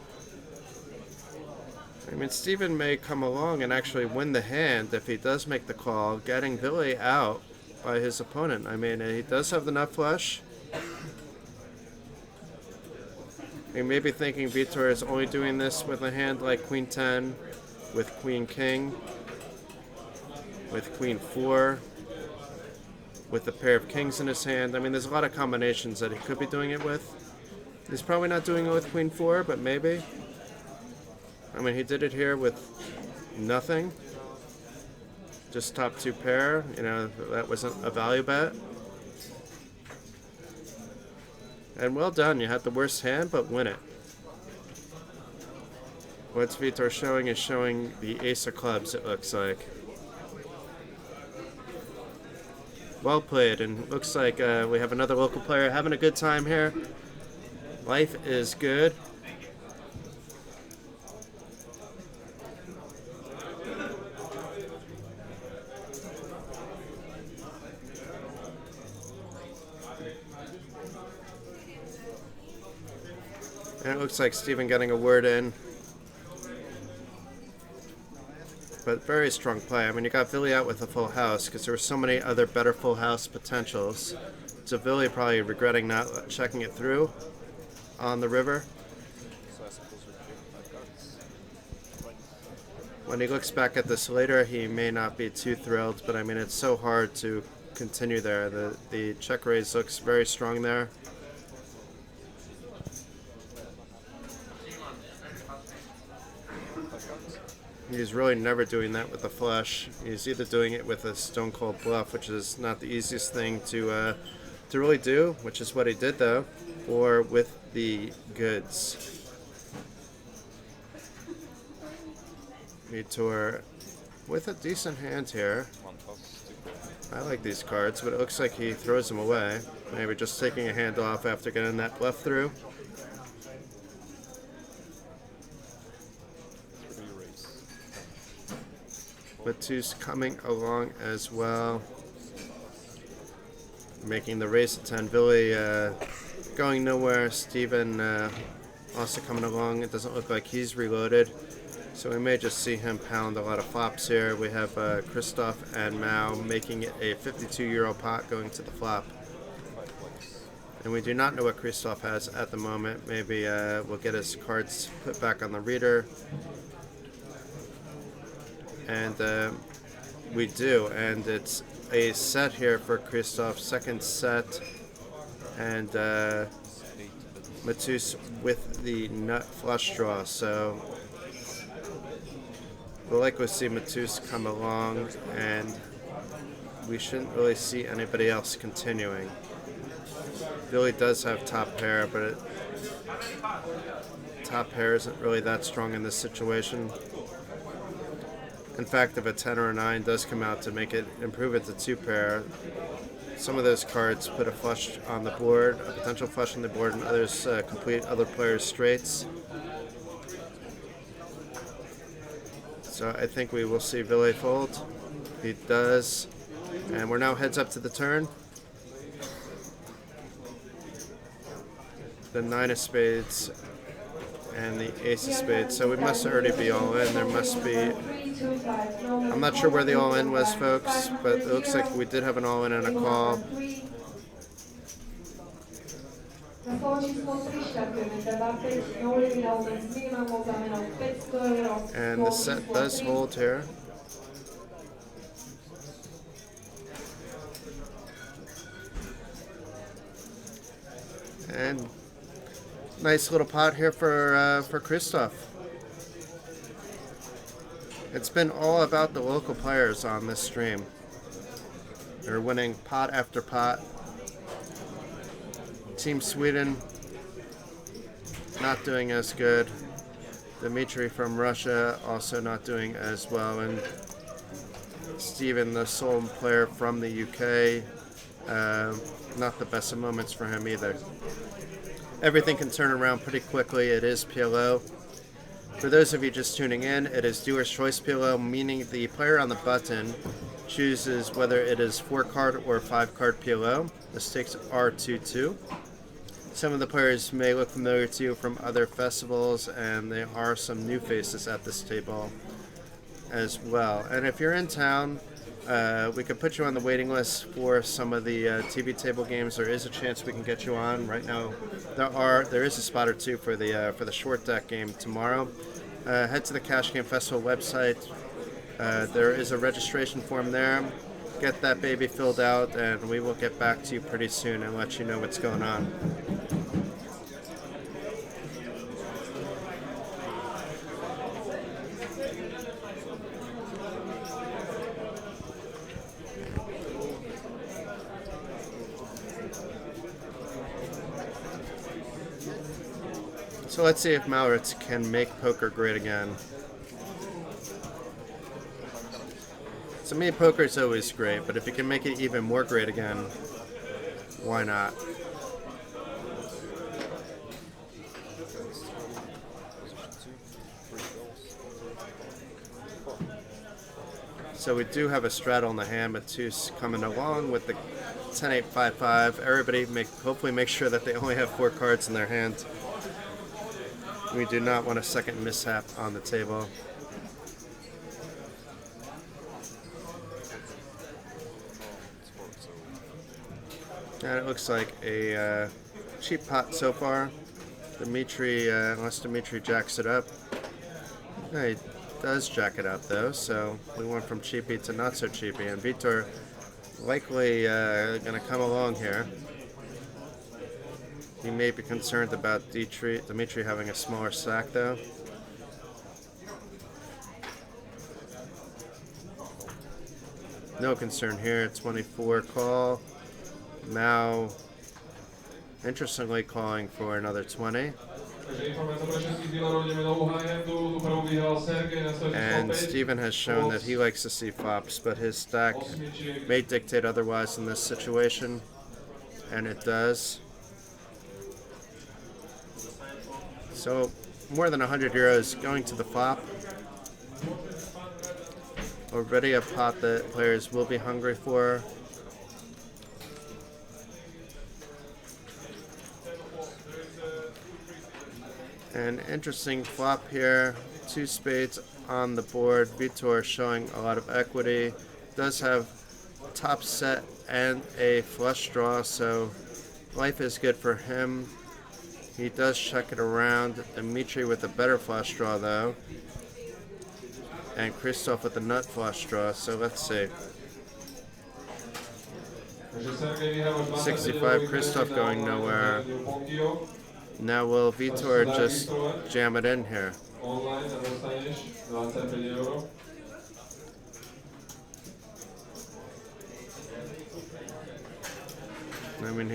I mean, Steven may come along and actually win the hand if he does make the call, getting Ville out by his opponent. I mean, he does have the nut flush. You may be thinking Vitor is only doing this with a hand like Queen 10, with Queen King, with Queen 4, with a pair of kings in his hand. I mean, there's a lot of combinations that he could be doing it with. He's probably not doing it with Queen 4, but maybe. I mean, he did it here with nothing. Just top two pair. You know, that wasn't a value bet. And well done, you had the worst hand, but win it. What's Vitor showing is showing the ace of clubs, it looks like. Well played, and looks like we have another local player having a good time here. Life is good. And it looks like Steven getting a word in. But very strong play. I mean, you got Ville out with a full house because there were so many other better full house potentials. So Ville probably regretting not checking it through on the river. When he looks back at this later, he may not be too thrilled, but I mean, it's so hard to continue there. The check raise looks very strong there. He's really never doing that with the flush. He's either doing it with a stone cold bluff, which is not the easiest thing to really do, which is what he did though, or with the goods. Vitor with a decent hand here. I like these cards, but it looks like he throws them away. Maybe just taking a hand off after getting that bluff through. Matus coming along as well, making the race at 10. Ville going nowhere. Steven also coming along. It doesn't look like he's reloaded, so we may just see him pound a lot of flops here. We have Christoph and Mao making it a 52-euro pot going to the flop. And we do not know what Christoph has at the moment. Maybe we'll get his cards put back on the reader. And we do, and it's a set here for Christoph, second set, and Matus with the nut flush draw, so we'll likely see Matus come along, and we shouldn't really see anybody else continuing. Ville does have top pair, but top pair isn't really that strong in this situation. In fact, if a 10 or a 9 does come out to make it improve it to 2 pair, some of those cards put a flush on the board, a potential flush on the board, and others complete other players' straights. So I think we will see Ville fold. He does. And we're now heads up to the turn. The 9 of spades and the ace of spades. So we must already be all in. There must be... I'm not sure where the all-in was, folks, but it looks like we did have an all-in and a call. And the set does hold here. And nice little pot here for Christoph. It's been all about the local players on this stream. They're winning pot after pot. Team Sweden not doing as good. Dmitry from Russia also not doing as well. And Steven, the sole player from the UK, not the best of moments for him either. Everything can turn around pretty quickly. It is PLO. For those of you just tuning in, it is dealer's choice PLO, meaning the player on the button chooses whether it is 4-card or 5-card PLO. The stakes are 2-2. Some of the players may look familiar to you from other festivals, and there are some new faces at this table as well. And if you're in town, we could put you on the waiting list for some of the TV table games. There is a chance we can get you on right now. There is a spot or two for the short deck game tomorrow. Head to the Cash Game Festival website. There is a registration form there. Get that baby filled out, and we will get back to you pretty soon and let you know what's going on. So let's see if Mauritz can make poker great again. To me, poker is always great, but if you can make it even more great again, why not? So we do have a straddle in the hand, but two's coming along with the 10-8-5-5. Everybody hopefully make sure that they only have 4 cards in their hand. We do not want a second mishap on the table. And it looks like a cheap pot so far. Dmitry, unless Dmitry jacks it up. No, he does jack it up though, so we went from cheapy to not so cheapy. And Vitor likely going to come along here. He may be concerned about Dmitry having a smaller stack though. No concern here, 24 call. Now, interestingly calling for another 20. And Steven has shown that he likes to see flops, but his stack may dictate otherwise in this situation, and it does. So, more than 100 euros going to the flop. Already a pot that players will be hungry for. An interesting flop here. 2 spades on the board. Vitor showing a lot of equity. Does have top set and a flush draw, so life is good for him. He does check it around. Dmitry with a better flush draw though. And Christoph with a nut flush draw, so let's see. 65, Christoph going nowhere. Now will Vitor just jam it in here? I mean,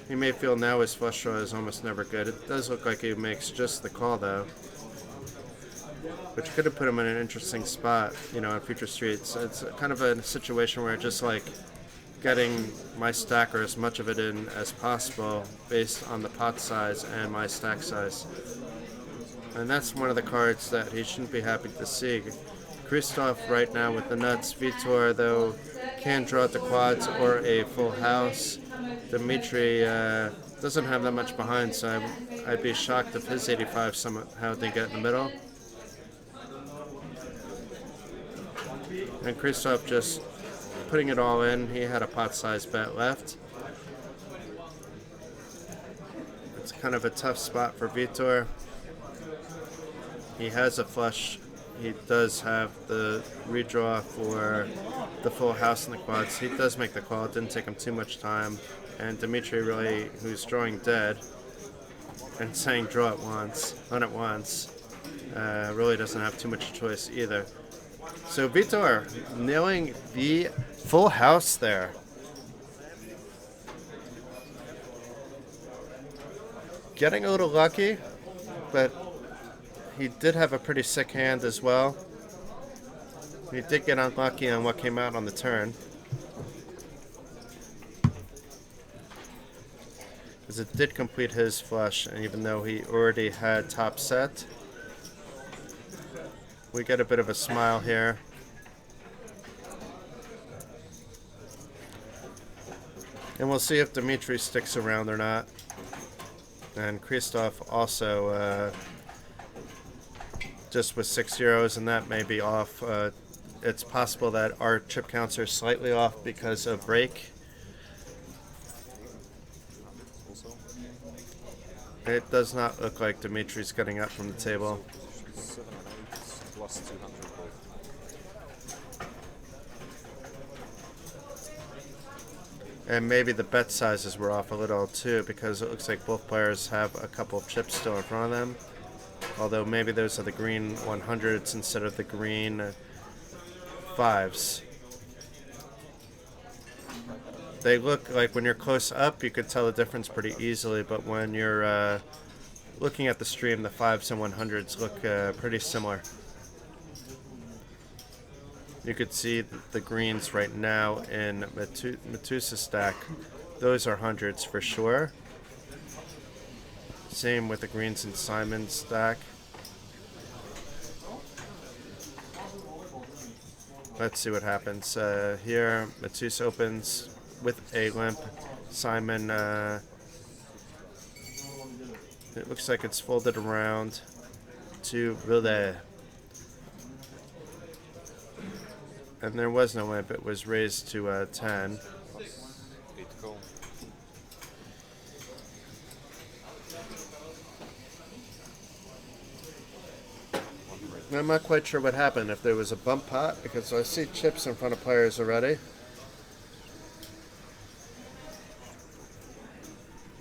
he may feel now his flush draw is almost never good. It does look like he makes just the call though, which could have put him in an interesting spot, you know, on future streets. It's kind of a situation where just like getting my stack or as much of it in as possible based on the pot size and my stack size. And that's one of the cards that he shouldn't be happy to see. Christoph right now with the nuts. Vitor, though, can draw the quads or a full house. Dmitry doesn't have that much behind, so I'd be shocked if his 85 somehow didn't get in the middle. And Christoph just putting it all in. He had a pot-sized bet left. It's kind of a tough spot for Vitor. He has a flush. He does have the redraw for the full house and the quads. He does make the call. It didn't take him too much time. And Dmitry really, who's drawing dead and saying draw at once, run at once, really doesn't have too much choice either. So Vitor nailing the full house there. getting a little lucky, but he did have a pretty sick hand as well. He did get unlucky on what came out on the turn, as it did complete his flush, and even though he already had top set, we get a bit of a smile here. And we'll see if Dmitry sticks around or not. And Christoph also just with 6 zeros, and that may be off. It's possible that our chip counts are slightly off because of break. Also, It does not look like Dimitri's getting up from the table. 7 and 8 plus 200 both. And maybe the bet sizes were off a little too, because it looks like both players have a couple of chips still in front of them. Although maybe those are the green 100s instead of the green 5s. They look like when you're close up, you could tell the difference pretty easily, but when you're looking at the stream, the 5s and 100s look pretty similar. You could see the greens right now in Matusa's stack. Those are 100s for sure. Same with the greens in Simon's stack. Let's see what happens. Here, Matus opens with a limp. Simon, it looks like it's folded around to Ville. And there was no limp, it was raised to 10. Plus 8 call. I'm not quite sure what happened, if there was a bump pot, because I see chips in front of players already.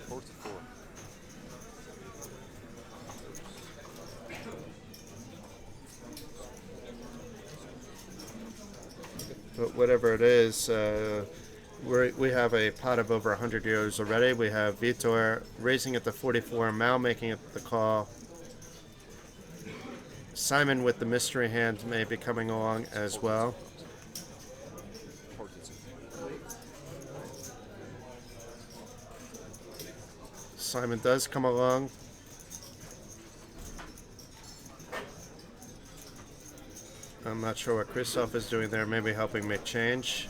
44. But whatever it is, we have a pot of over 100 euros already. We have Vitor raising it to 44, Mal making it the call. Simon with the mystery hand may be coming along as well. 42. Simon does come along. I'm not sure what Christoph is doing there, maybe helping make change.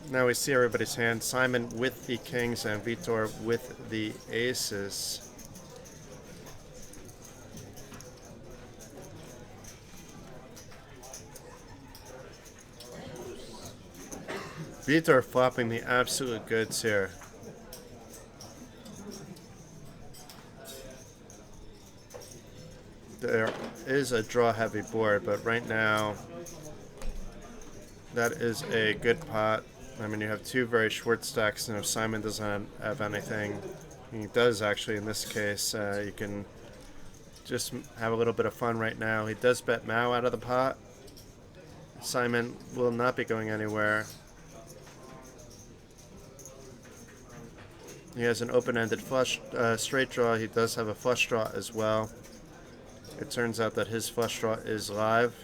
Now we see everybody's hand. Simon with the kings and Vitor with the aces. Vitor flopping the absolute goods here. There is a draw heavy board, but right now that is a good pot. I mean, you have two very short stacks, and if Simon doesn't have anything, he does actually in this case, you can just have a little bit of fun right now. He does bet Mao out of the pot. Simon will not be going anywhere. He has an open-ended flush straight draw. He does have a flush draw as well. It turns out that his flush draw is live.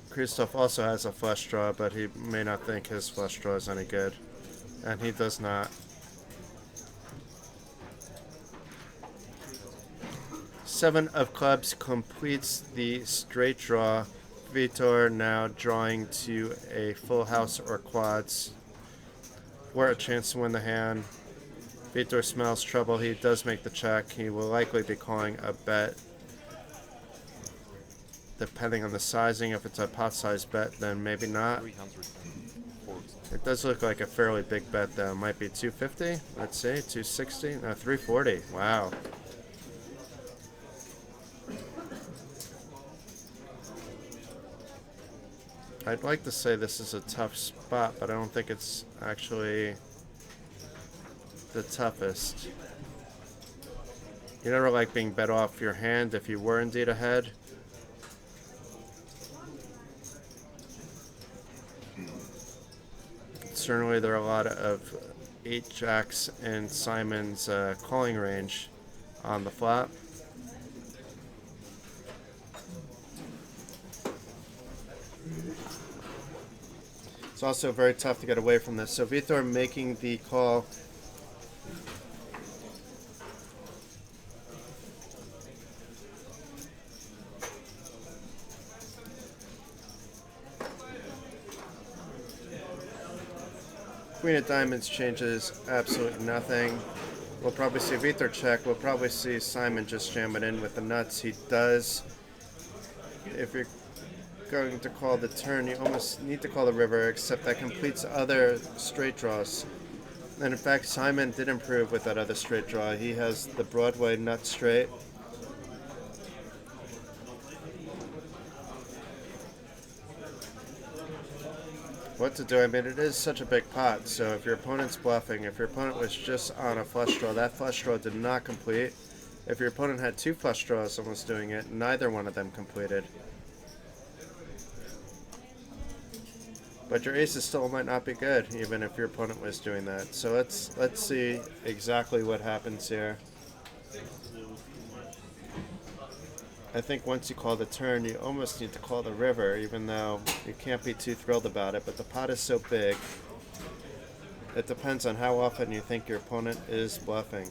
Christoph also has a flush draw, but he may not think his flush draw is any good. And he does not. Seven of clubs completes the straight draw. Vitor now drawing to a full house or quads for a chance to win the hand. Vitor smells trouble. He does make the check. He will likely be calling a bet. Depending on the sizing, if it's a pot size bet, then maybe not. 340. It does look like a fairly big bet though. Might be 250, let's see, 260, no, 340, wow. I'd like to say this is a tough spot, but I don't think it's actually the toughest. You never like being bet off your hand if you were indeed ahead. Certainly there are a lot of 8 jacks in Simon's calling range on the flop. It's also very tough to get away from this. So Vitor making the call. Queen of Diamonds changes absolutely nothing. We'll probably see Vitor check. We'll probably see Simon just jam it in with the nuts. He does. If you're going to call the turn, you almost need to call the river, except that completes other straight draws. And in fact, Simon did improve with that other straight draw. He has the Broadway nut straight. What to do? I mean, it is such a big pot, so if your opponent's bluffing, if your opponent was just on a flush draw, that flush draw did not complete. If your opponent had 2 flush draws and was doing it, neither one of them completed. But your aces still might not be good, even if your opponent was doing that. So let's see exactly what happens here. I think once you call the turn, you almost need to call the river, even though you can't be too thrilled about it. But the pot is so big, it depends on how often you think your opponent is bluffing.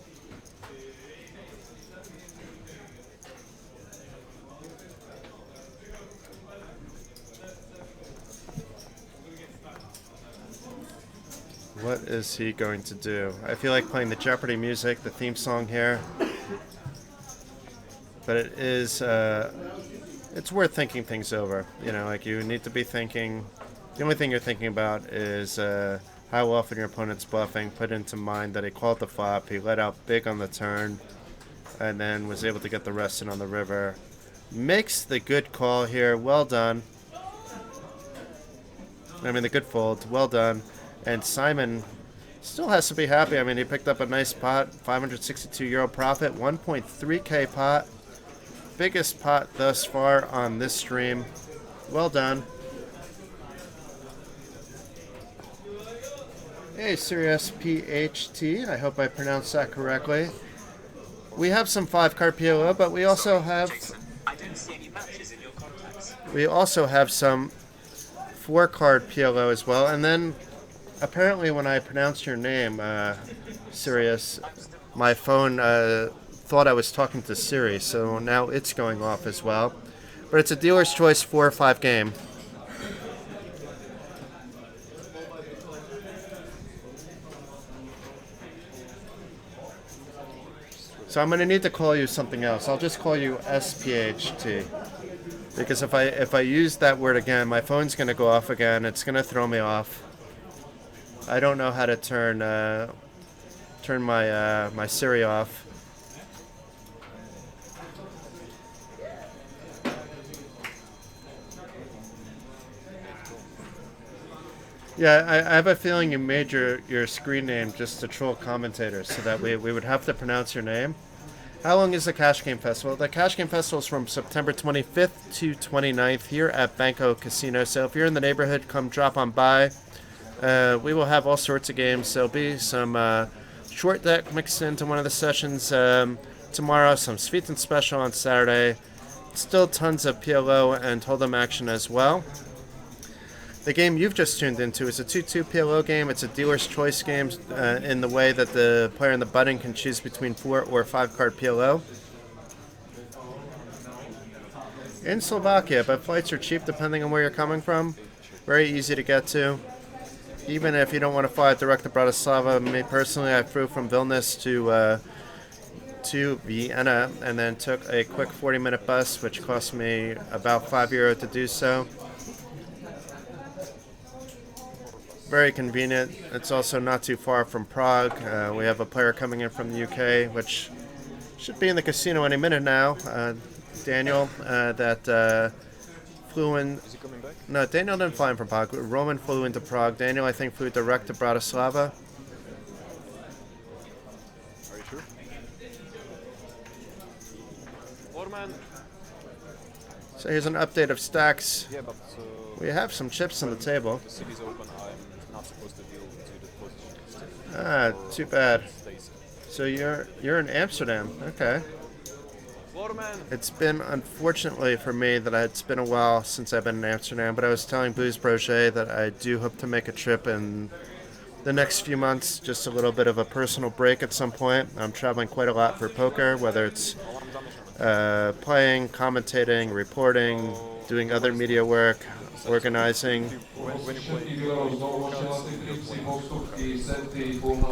What is he going to do? I feel like playing the Jeopardy music, the theme song here. But it is, it's worth thinking things over. You know, like you need to be thinking, the only thing you're thinking about is how often your opponent's bluffing. Put into mind that he called the flop, he let out big on the turn, and then was able to get the rest in on the river. Makes the good call here, well done. I mean, the good fold, well done. And Simon still has to be happy. I mean, he picked up a nice pot, €562 profit, 1.3K pot. Biggest pot thus far on this stream. Well done. Hey, Sirius PHT. I hope I pronounced that correctly. We have some 5-card PLO, but we also have some 4-card PLO as well. And then apparently when I pronounced your name, Sirius, my phone thought I was talking to Siri, so now it's going off as well. But it's a dealer's choice 4 or 5 game. So I'm going to need to call you something else. I'll just call you SPHT. Because if I use that word again, my phone's going to go off again. It's going to throw me off. I don't know how to turn my Siri off. Yeah, I have a feeling you made your screen name just to troll commentators so that we would have to pronounce your name. How long is the Cash Game Festival? The Cash Game Festival is from September 25th to 29th here at Banco Casino. So if you're in the neighborhood, come drop on by. We will have all sorts of games. There'll be some short deck mixed into one of the sessions tomorrow, some Sviten special on Saturday. Still tons of PLO and Hold'em action as well. The game you've just tuned into is a 2-2 PLO game. It's a dealer's choice game in the way that the player in the button can choose between 4 or 5-card PLO. In Slovakia, but flights are cheap depending on where you're coming from. Very easy to get to. Even if you don't want to fly direct to Bratislava, me personally, I flew from Vilnius to Vienna and then took a quick 40-minute bus, which cost me about €5 to do so. Very convenient. It's also not too far from Prague. We have a player coming in from the UK, which should be in the casino any minute now. Daniel, that flew in. Is he coming back? No, Daniel didn't fly in from Prague. Roman flew into Prague. Daniel, I think, flew direct to Bratislava. Are you sure? man. So here's an update of stacks. Yeah, but We have some chips on the table. the city's open. I'm not supposed to deal to the position. Ah, too bad. Stays. So you're in Amsterdam. Okay. Waterman. It's been, unfortunately for me, that it's been a while since I've been in Amsterdam, but I was telling Booze Brochet that I do hope to make a trip in the next few months, just a little bit of a personal break at some point. I'm traveling quite a lot for poker, whether it's playing, commentating, reporting, doing other media work, organizing.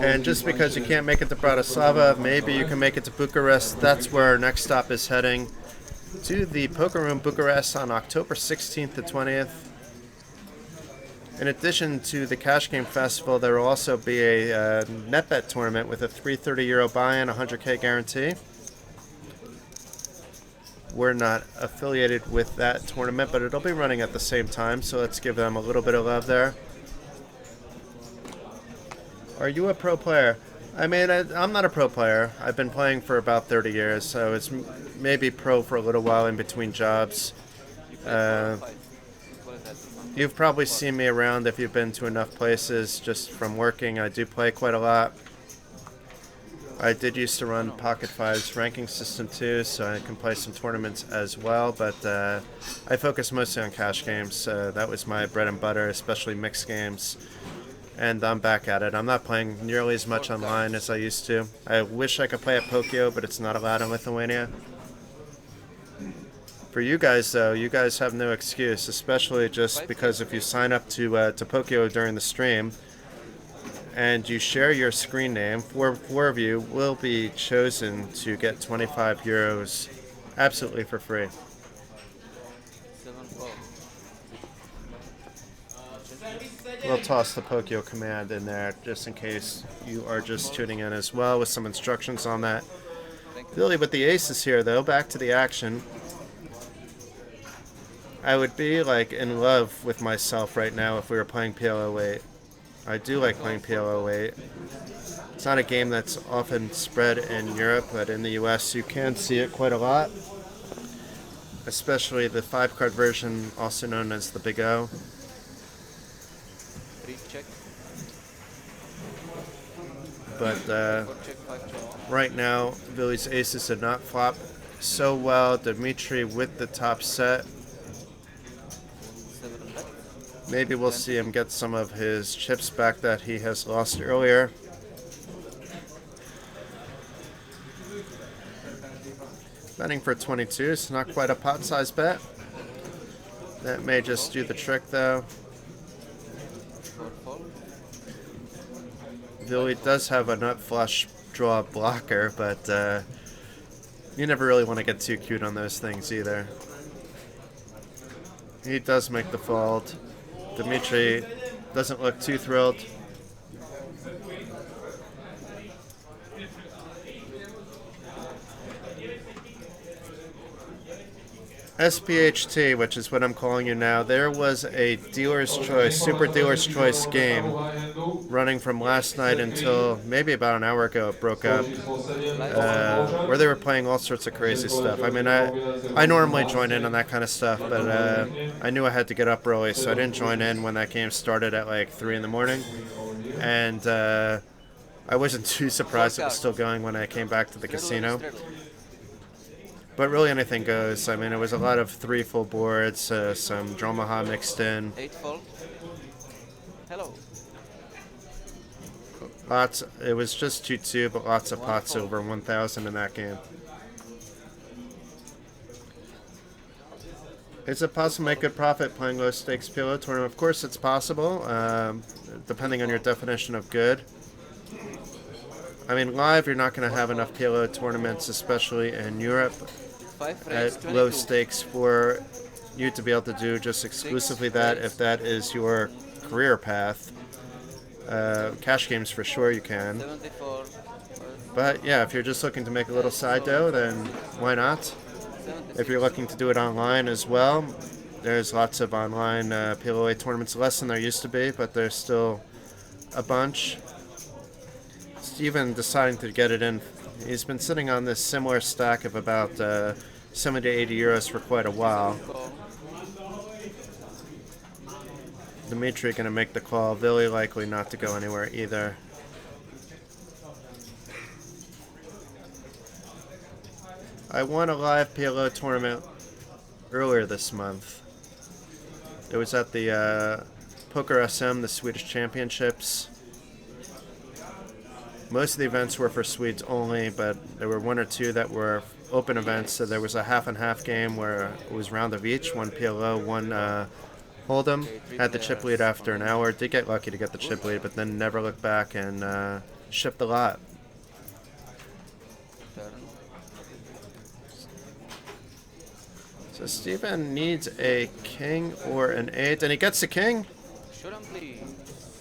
And just because you can't make it to Bratislava, maybe you can make it to Bucharest. That's where our next stop is heading, to the Poker Room Bucharest on October 16th to 20th. In addition to the Cash Game Festival, there will also be a net bet tournament with a €330 buy-in, 100K guarantee. We're not affiliated with that tournament, but it'll be running at the same time, so let's give them a little bit of love there. Are you a pro player? I mean, I'm not a pro player. I've been playing for about 30 years, so it's maybe pro for a little while in between jobs. You've probably seen me around if you've been to enough places just from working. I do play quite a lot. I did used to run Pocket Five's ranking system too, so I can play some tournaments as well, but I focus mostly on cash games. That was my bread and butter, especially mixed games, and I'm back at it. I'm not playing nearly as much online as I used to. I wish I could play at Pokio, but it's not allowed in Lithuania. For you guys, though, you guys have no excuse, especially just because if you sign up to Pokio during the stream, and you share your screen name, four of you will be chosen to get €25 absolutely for free. We'll toss the Pokio command in there just in case you are just tuning in as well with some instructions on that. Billy with the aces here, though, back to the action. I would be like in love with myself right now if we were playing PLO8. I do like playing PLO8. It's not a game that's often spread in Europe, but in the US you can see it quite a lot. Especially the 5-card version, also known as the Big O. But right now, Billy's aces did not flop so well. Dimitri with the top set. Maybe we'll see him get some of his chips back that he has lost earlier. Betting for 22, it's not quite a pot size bet. That may just do the trick though. Billy does have a nut flush draw blocker, but you never really want to get too cute on those things either. He does make the fold. Dimitri doesn't look too thrilled. SPHT, which is what I'm calling you now, there was a dealer's choice, super dealer's choice game running from last night until maybe about an hour ago it broke up, where they were playing all sorts of crazy stuff. I mean, I normally join in on that kind of stuff, but I knew I had to get up early, so I didn't join in when that game started at like 3 in the morning. And I wasn't too surprised it was still going when I came back to the casino. But really anything goes. I mean, it was a lot of 3 full boards, some Dromaha mixed in. 8 fold. Hello. Lots. It was just 2-2, but lots of pots over 1,000 in that game. Is it possible to make good profit playing low stakes PLO tournament? Of course it's possible, depending on your definition of good. I mean, live you're not going to have enough PLO tournaments, especially in Europe, at low stakes for you to be able to do just exclusively that if that is your career path. Cash games for sure you can. But yeah, if you're just looking to make a little side dough, then why not? If you're looking to do it online as well, there's lots of online PLO8 tournaments, less than there used to be, but there's still a bunch. Steven deciding to get it in. He's been sitting on this similar stack of about 70 to 80 euros for quite a while. Call. Dimitri going to make the call. Very likely not to go anywhere either. I won a live PLO tournament earlier this month. It was at the Poker SM, the Swedish Championships. Most of the events were for Swedes only, but there were one or two that were open events. So there was a half and half game where it was round of each, one PLO, one Hold'em. Had the chip lead after an hour. Did get lucky to get the chip lead, but then never looked back and shipped a lot. Turn. So Steven needs a king or an 8, and he gets a king. Showdown, please.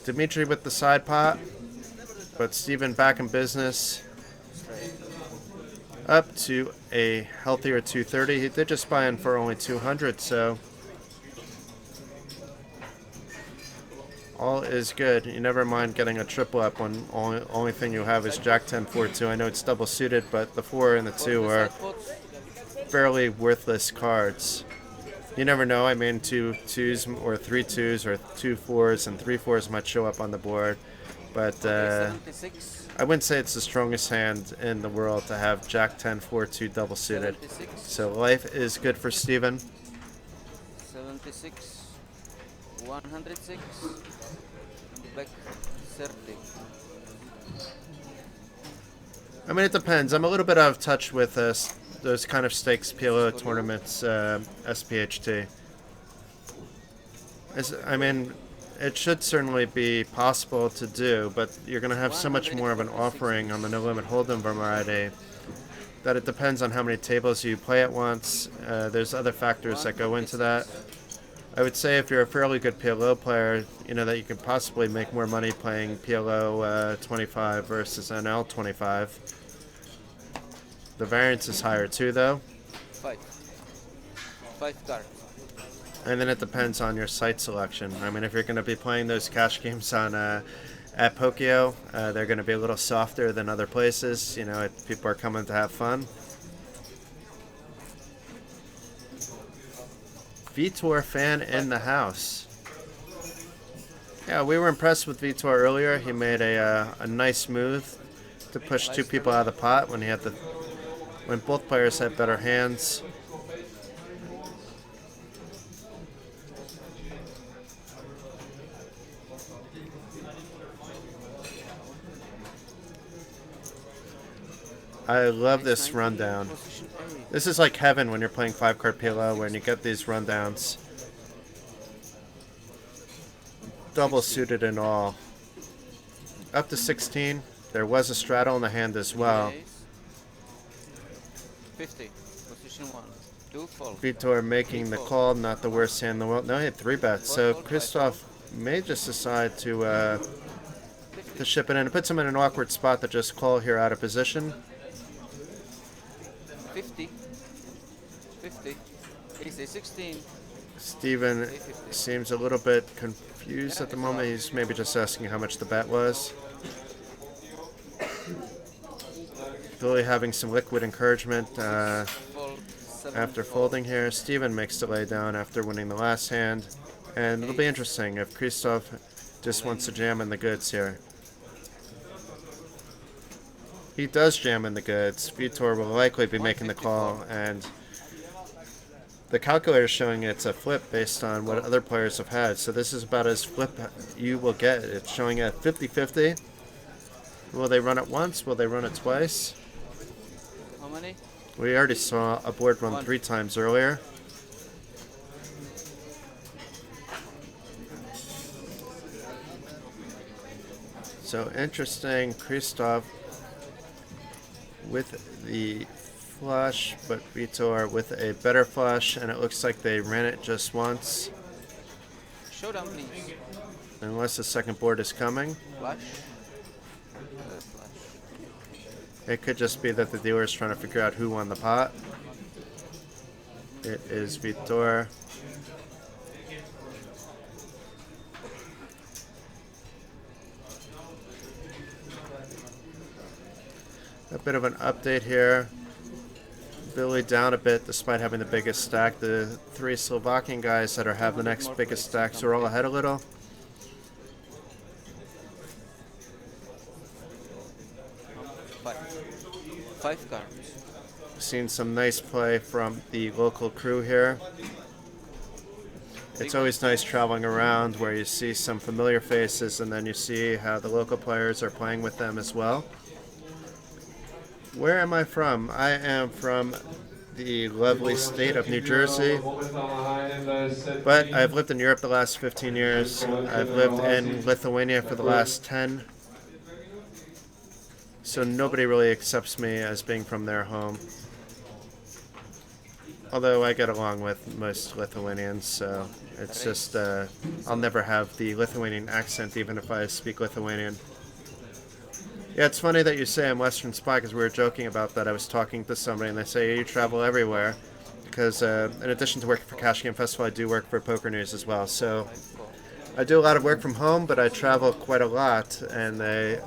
Dimitri with the side pot, but Steven back in business. Straight. Up to a healthier 230. He did just buy in for only 200, so all is good. You never mind getting a triple up when only thing you have is Jack 10 4 2. I know it's double suited, but the 4 and the 2 are fairly worthless cards. You never know. I mean, 2 2s or 3 2s or 2 4s and 3 4s might show up on the board, but 76. I wouldn't say it's the strongest hand in the world to have Jack 10 4 2 double suited. 76. So life is good for Steven. 76. 106. And back 30. I mean, it depends. I'm a little bit out of touch with those kind of stakes PLO tournaments, SPHT. I mean, it should certainly be possible to do, but you're going to have so much more of an offering on the No Limit Hold'em variety that it depends on how many tables you play at once. There's other factors that go into that. I would say if you're a fairly good PLO player, you know that you could possibly make more money playing PLO 25 versus NL 25. The variance is higher too, though. 5. 5 cards. And then it depends on your site selection. I mean, if you're going to be playing those cash games on at Pokio, they're going to be a little softer than other places. You know, people are coming to have fun. Vitor fan in the house. Yeah, we were impressed with Vitor earlier. He made a nice move to push 2 people out of the pot when both players had better hands. I love this rundown. This is like heaven when you're playing 5-card PLO, when you get these rundowns. Double suited and all. Up to 16. There was a straddle in the hand as well. 50. Position 1. 2 fold. Vitor making the call, not the worst hand in the world. No, he had 3 bets. So Christoph may just decide to ship it in. It puts him in an awkward spot to just call here out of position. 50. 50. Ace a 16. Steven seems a little bit confused at the moment. He's maybe just asking how much the bet was. Billy having some liquid encouragement Fold. 7 after folding here. Steven makes the lay down after winning the last hand. And it'll be interesting if Christoph just wants to jam in the goods here. He does jam in the goods. Vitor will likely be making the call, and the calculator is showing it's a flip based on what other players have had. So this is about as flip you will get. It's showing at 50-50. Will they run it once? Will they run it twice? How many? We already saw a board run 3 times earlier. So interesting, Christoph with the flush, but Vitor with a better flush, and it looks like they ran it just once. Showdown, please. Unless the second board is coming. Flush. It could just be that the dealer is trying to figure out who won the pot. It is Vitor. A bit of an update here. Billy down a bit despite having the biggest stack. The three Slovakian guys that have the next biggest stacks are all ahead a little. Five cards. Seen some nice play from the local crew here. It's always nice traveling around where you see some familiar faces and then you see how the local players are playing with them as well. Where am I from? I am from the lovely state of New Jersey, but I've lived in Europe the last 15 years. I've lived in Lithuania for the last 10. So nobody really accepts me as being from their home. Although I get along with most Lithuanians, so it's just, I'll never have the Lithuanian accent even if I speak Lithuanian. Yeah, it's funny that you say I'm Western Spy because we were joking about that. I was talking to somebody and they say, you travel everywhere. Because in addition to working for Cash Game Festival, I do work for Poker News as well. So I do a lot of work from home, but I travel quite a lot. And I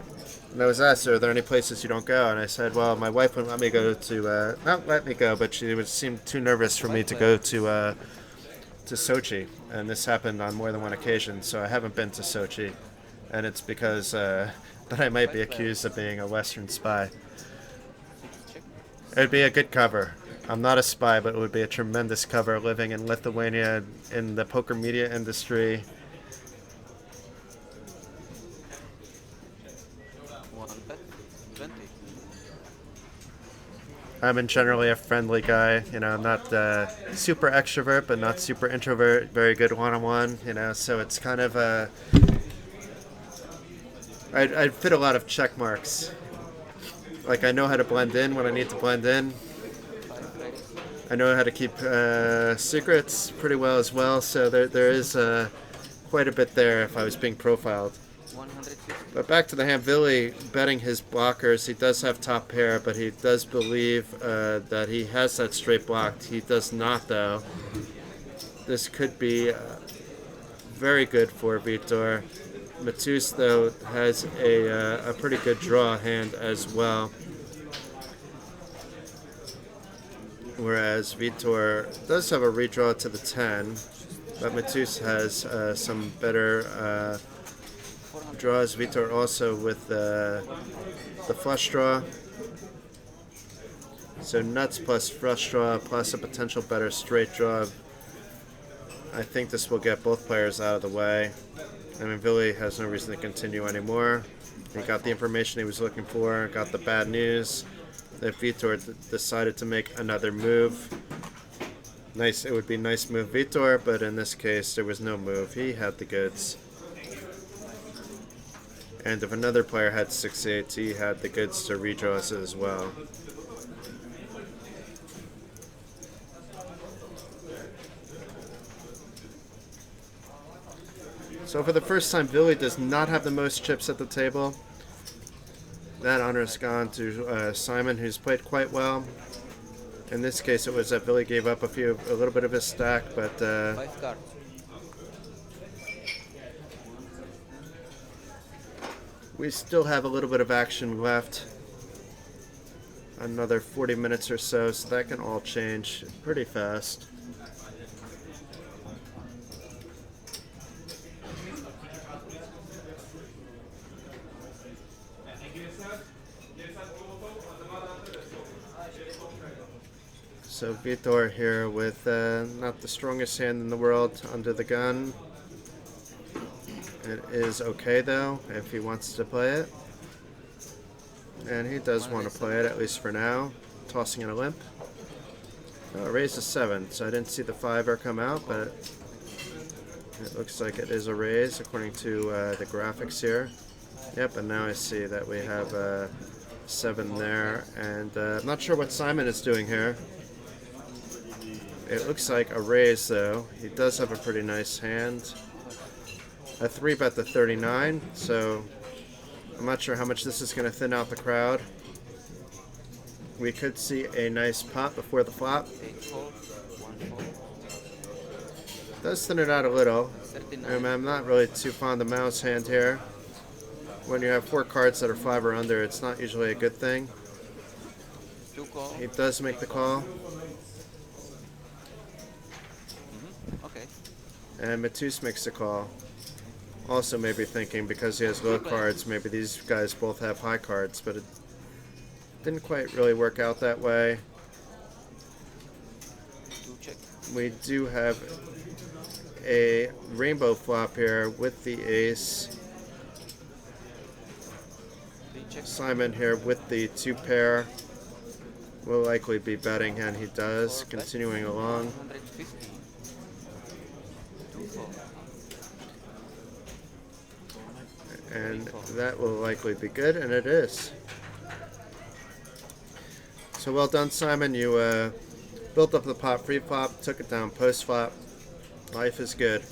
was asked, are there any places you don't go? And I said, well, my wife wouldn't let me go to, not let me go, but she would seem too nervous for me to go to Sochi. And this happened on more than one occasion, so I haven't been to Sochi. And it's because that I might be accused of being a Western spy. It would be a good cover. I'm not a spy, but it would be a tremendous cover living in Lithuania in the poker media industry. I'm generally a friendly guy, you know, not super extrovert, but not super introvert, very good one-on-one, you know, so it's kind of I'd fit a lot of check marks. Like, I know how to blend in when I need to blend in. I know how to keep secrets pretty well as well, so there is quite a bit there if I was being profiled. But back to the hand, Billy betting his blockers. He does have top pair, but he does believe that he has that straight blocked. He does not, though. This could be very good for Vitor. Matus, though, has a pretty good draw hand as well. Whereas Vitor does have a redraw to the 10, but Matus has some better draws. Vitor also with the flush draw. So nuts plus flush draw plus a potential better straight draw. I think this will get both players out of the way. I mean, Billy has no reason to continue anymore. He got the information he was looking for, got the bad news. If Vitor decided to make another move, nice. It would be nice move Vitor, but in this case there was no move. He had the goods. And if another player had 6-8, he had the goods to redraw us as well. So for the first time, Billy does not have the most chips at the table. That honor has gone to Simon, who's played quite well. In this case, it was that Billy gave up a little bit of his stack, but 5 cards. we still have a little bit of action left. Another 40 minutes or so, so that can all change pretty fast. So Vitor here with not the strongest hand in the world under the gun. It is okay though if he wants to play it. And he does want to play it, at least for now. Tossing in a limp. Oh, it raised a 7, so I didn't see the 5 come out, but it looks like it is a raise according to the graphics here. Yep, and now I see that we have 7 there, and I'm not sure what Simon is doing here. It looks like a raise though. He does have a pretty nice hand. A 3-bet the 39, so I'm not sure how much this is going to thin out the crowd. We could see a nice pot before the flop. Does thin it out a little. I'm not really too fond of mouse hand here. When you have 4 cards that are 5 or under, it's not usually a good thing. Two call. He does make the call. Okay. And Matus makes the call. Also maybe thinking because he has low cards, maybe these guys both have high cards, but it didn't quite really work out that way. Two check. We do have a rainbow flop here with the ace. Three check. Simon here with the 2 pair. Will likely be betting, and he does. Continuing along. 150. Two four. And that will likely be good, and it is. So well done, Simon. You built up the pot pre-flop, took it down post-flop. Life is good.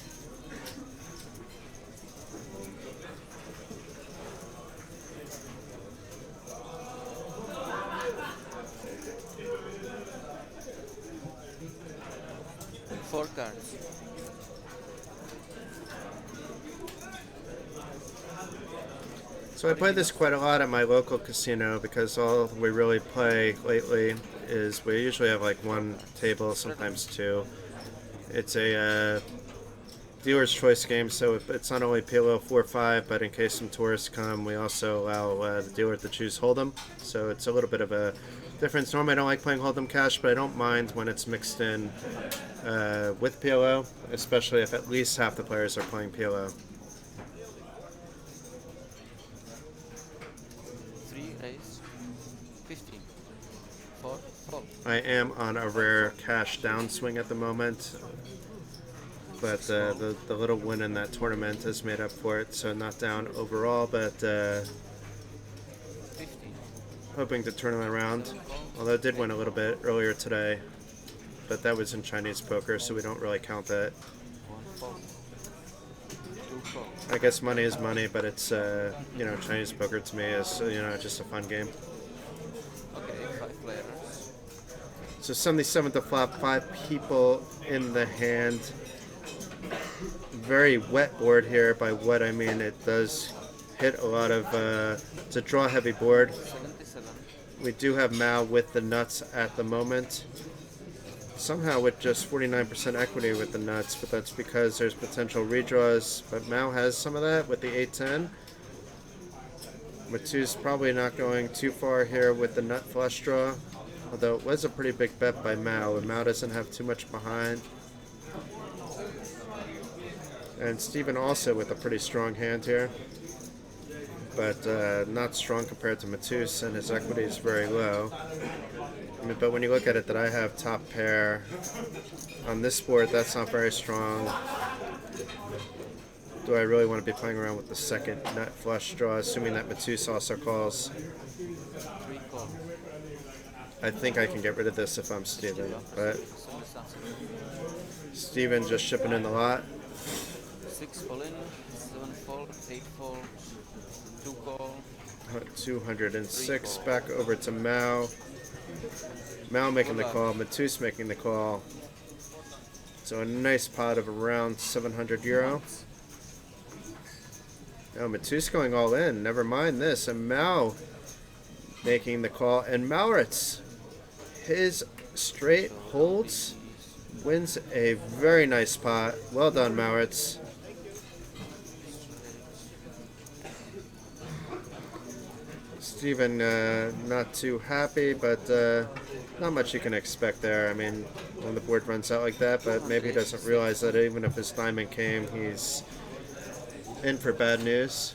Four cards. So I play this quite a lot at my local casino because all we really play lately is we usually have like 1 table, sometimes 2. It's a dealer's choice game, so it's not only PLO 4-5, but in case some tourists come, we also allow the dealer to choose Hold'em. So it's a little bit of a difference. Normally I don't like playing Hold'em cash, but I don't mind when it's mixed in with PLO, especially if at least half the players are playing PLO. Three ace. 15. Four. Fold. I am on a rare cash downswing at the moment, but the little win in that tournament has made up for it, so not down overall, but 15. hoping to turn it around. Although I did win a little bit earlier today, but that was in Chinese poker, so we don't really count that. One fold. Two fold. I guess money is money, but it's you know, Chinese poker to me is just a fun game. Okay, 5 players. So 77 to flop, 5 people in the hand. Very wet board here. By what I mean, it does hit a lot of. It's a draw heavy board. 77. We do have Mao with the nuts at the moment. Somehow with just 49% equity with the nuts, but that's because there's potential redraws. But Mao has some of that with the 8-10. Matu's probably not going too far here with the nut flush draw, although it was a pretty big bet by Mao, and Mao doesn't have too much behind. And Steven also with a pretty strong hand here, but not strong compared to Matus, and his equity is very low. I mean, but when you look at it that I have top pair on this board, that's not very strong. Do I really want to be playing around with the second nut flush draw, assuming that Matus also calls? 3 call. I think I can get rid of this if I'm Steven, but 77. Steven just shipping in the lot. 6 fall in. 7 fold. 8 fold. 2 call. 206 back over to Mao. Mao making the call, Matus making the call. So a nice pot of around 700 euro. Oh, Matus going all in. Never mind this. And Mao making the call. And Mauritz, his straight holds, wins a very nice pot. Well done, Mauritz. Steven not too happy, but not much you can expect there. I mean, when the board runs out like that, but maybe he doesn't realize that even if his diamond came, he's in for bad news.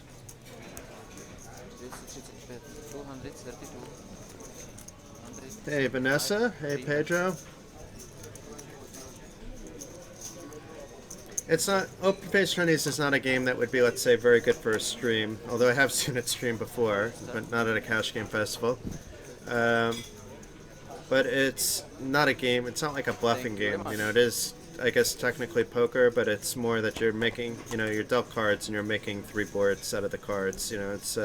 232. Hey, Vanessa. Hey, Pedro. It's not, Open Face Chinese is not a game that would be, let's say, very good for a stream, although I have seen it stream before, but not at a cash game festival. But it's not a game, it's not like a bluffing game, you know, it is, I guess, technically poker, but it's more that you're making, you know, you're dealt cards and you're making 3 boards out of the cards, you know, it's,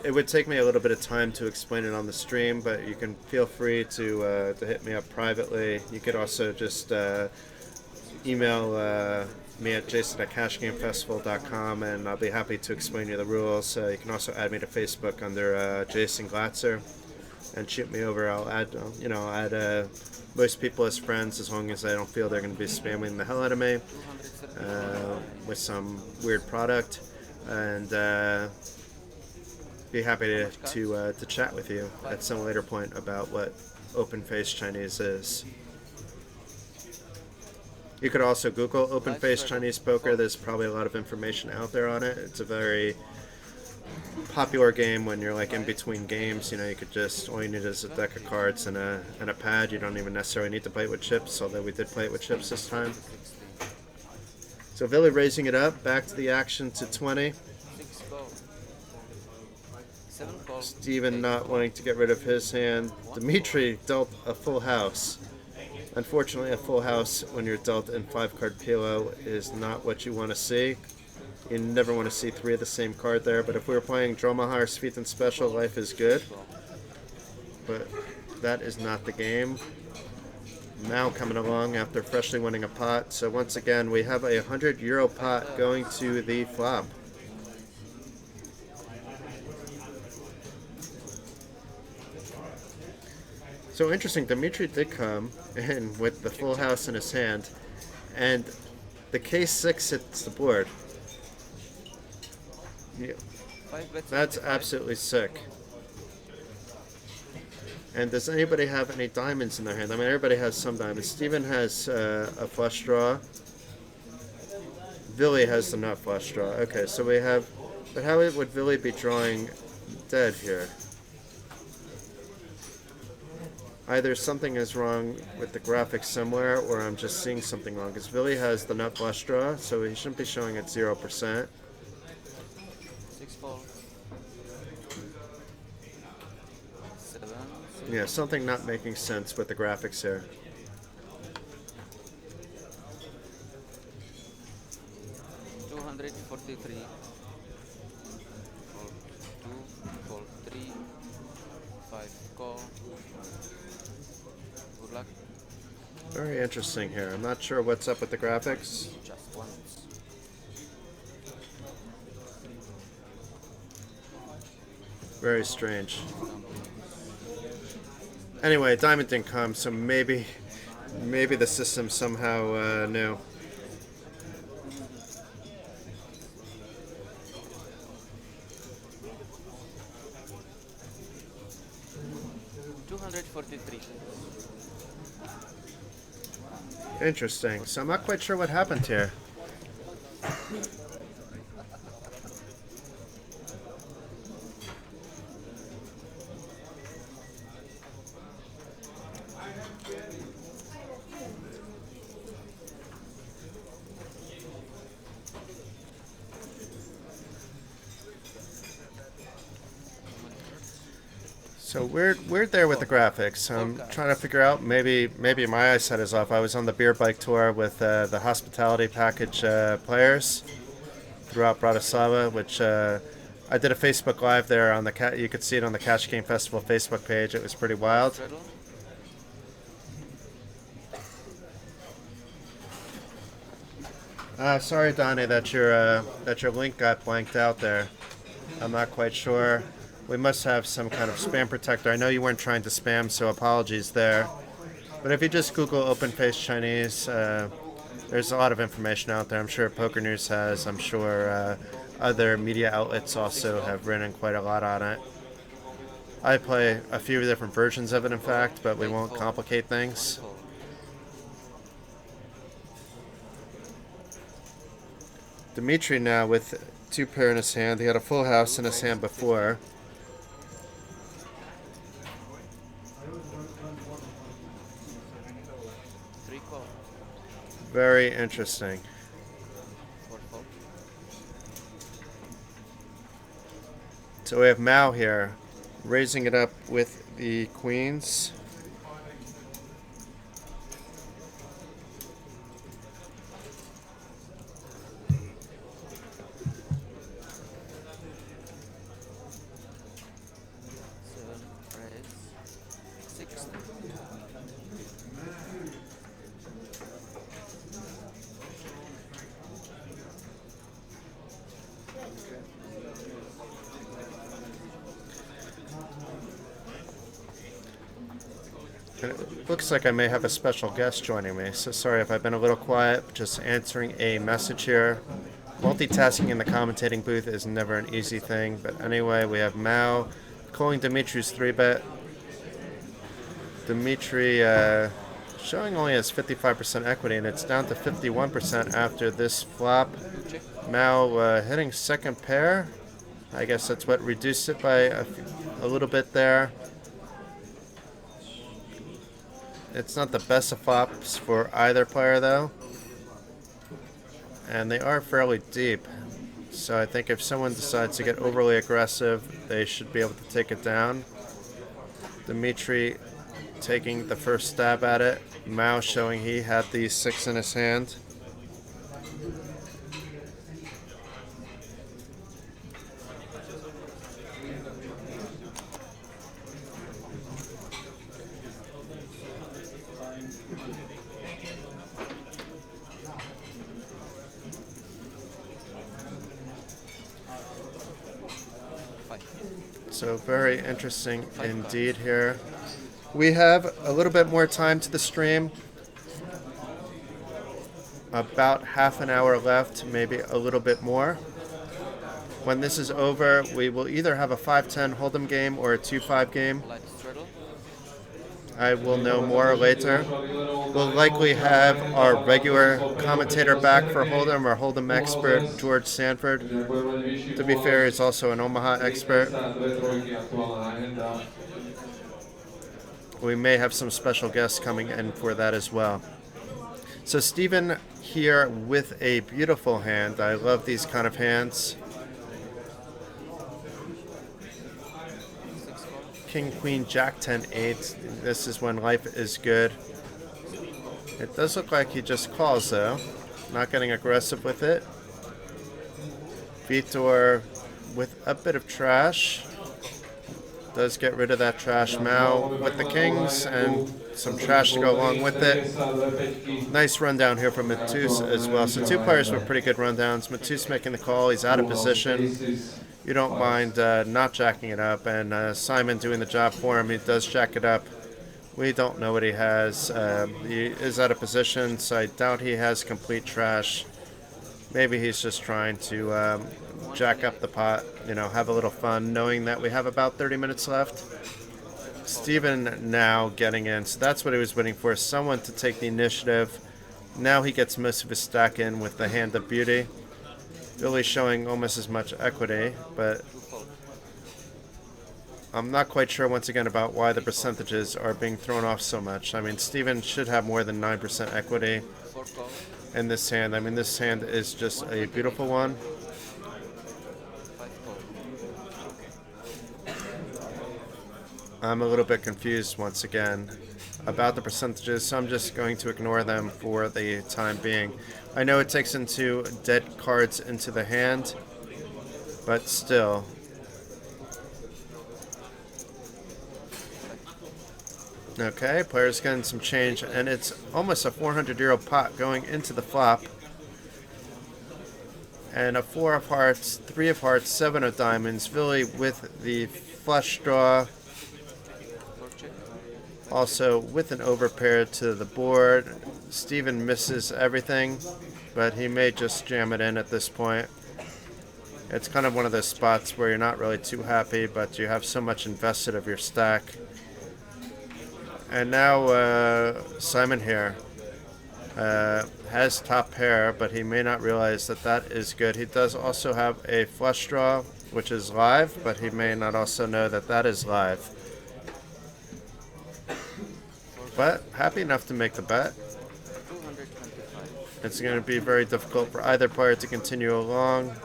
It would take me a little bit of time to explain it on the stream, but you can feel free to hit me up privately. You could also just email me at jason@cashgamefestival.com, and I'll be happy to explain you the rules. You can also add me to Facebook under Jason Glatzer and shoot me over. I'll add, most people as friends as long as I don't feel they're going to be spamming the hell out of me with some weird product, and be happy to chat with you at some later point about what open-face Chinese is. You could also Google open-face Chinese poker. There's probably a lot of information out there on it. It's a very popular game when you're like in between games. You know, you could just, all you need is a deck of cards and a pad. You don't even necessarily need to play it with chips, although we did play it with chips this time. So Billy raising it up, back to the action to 20. Steven not wanting to get rid of his hand. Dimitri dealt a full house. Unfortunately, a full house when you're dealt in 5-card PLO is not what you want to see. You never want to see 3 of the same card there, but if we were playing Dromahar, Sviten Special, life is good. But that is not the game. Now coming along after freshly winning a pot. So once again, we have a €100 pot going to the flop. So interesting, Dimitri did come in with the full house in his hand, and the K6 hits the board. Yeah, that's absolutely sick. And does anybody have any diamonds in their hand? I mean, everybody has some diamonds. Steven has a flush draw. Billy has the nut flush draw. Okay, so we have... But how would Billy be drawing dead here? Either something is wrong with the graphics somewhere, or I'm just seeing something wrong. Because Billy has the nut flush draw, so he shouldn't be showing at 0%. 6-4. 7. Yeah, something not making sense with the graphics here. $243. Fold 2, fold 3, 5 call. Good luck. Very interesting here. I'm not sure what's up with the graphics. Just once. Very strange. Anyway, diamond didn't come, so maybe the system somehow knew. $243. Interesting. So I'm not quite sure what happened here. So weird there with the graphics. I'm trying to figure out, maybe my eyesight is off. I was on the beer bike tour with the hospitality package players throughout Bratislava, which I did a Facebook Live there on the you could see it on the Cash Game Festival Facebook page. It was pretty wild. Sorry, Donnie, that your link got blanked out there. I'm not quite sure. We must have some kind of spam protector. I know you weren't trying to spam, so apologies there. But if you just Google open-face Chinese, there's a lot of information out there. I'm sure Poker News has. I'm sure other media outlets also have written quite a lot on it. I play a few different versions of it, in fact, but we won't complicate things. Dimitri now with 2 pair in his hand. He had a full house in his hand before. Very interesting. So we have Mao here, raising it up with the queens. And it looks like I may have a special guest joining me, so sorry if I've been a little quiet, just answering a message here. Multitasking in the commentating booth is never an easy thing, but anyway, we have Mao calling Dimitri's 3-bet. Dimitri showing only has 55% equity, and it's down to 51% after this flop. Mao hitting second pair. I guess that's what reduced it by a little bit there. It's not the best of flops for either player, though. And they are fairly deep. So I think if someone decides to get overly aggressive, they should be able to take it down. Dimitri taking the first stab at it. Mao showing he had the 6 in his hand. So very interesting indeed here. We have a little bit more time to the stream. About half an hour left, maybe a little bit more. When this is over, we will either have a 5-10 Hold'em game or a 2-5 game. I will know more later. We'll likely have our regular commentator back for Hold'em, our Hold'em expert, George Sanford. To be fair, he's also an Omaha expert. We may have some special guests coming in for that as well. So Stephen here with a beautiful hand. I love these kind of hands. King, Queen, Jack, 10, 8. This is when life is good. It does look like he just calls, though. Not getting aggressive with it. Vitor with a bit of trash. Does get rid of that trash. Mao with the kings and some trash to go along with it. Nice rundown here from Matus as well. So two players with pretty good rundowns. Matus making the call. He's out of position. You don't mind not jacking it up, and Simon doing the job for him. He does jack it up. We don't know what he has. He is out of position, so I doubt he has complete trash. Maybe he's just trying to jack up the pot, have a little fun, knowing that we have about 30 minutes left. Steven now getting in, so that's what he was waiting for, someone to take the initiative. Now he gets most of his stack in with the Hand of Beauty. Really showing almost as much equity, but I'm not quite sure once again about why the percentages are being thrown off so much. I mean, Steven should have more than 9% equity in this hand. I mean, this hand is just a beautiful one. I'm a little bit confused once again about the percentages, so I'm just going to ignore them for the time being. I know it takes into dead cards into the hand, but still. Okay, player's getting some change, and it's almost a 400-euro pot going into the flop. And a 4 of hearts, 3 of hearts, 7 of diamonds, really with the flush draw. Also with an overpair to the board. Steven misses everything, but he may just jam it in at this point. It's kind of one of those spots where you're not really too happy, but you have so much invested of your stack. And now Simon here has top pair, but he may not realize that that is good. He does also have a flush draw, which is live, but he may not also know that that is live. But happy enough to make the bet. It's going to be very difficult for either player to continue along.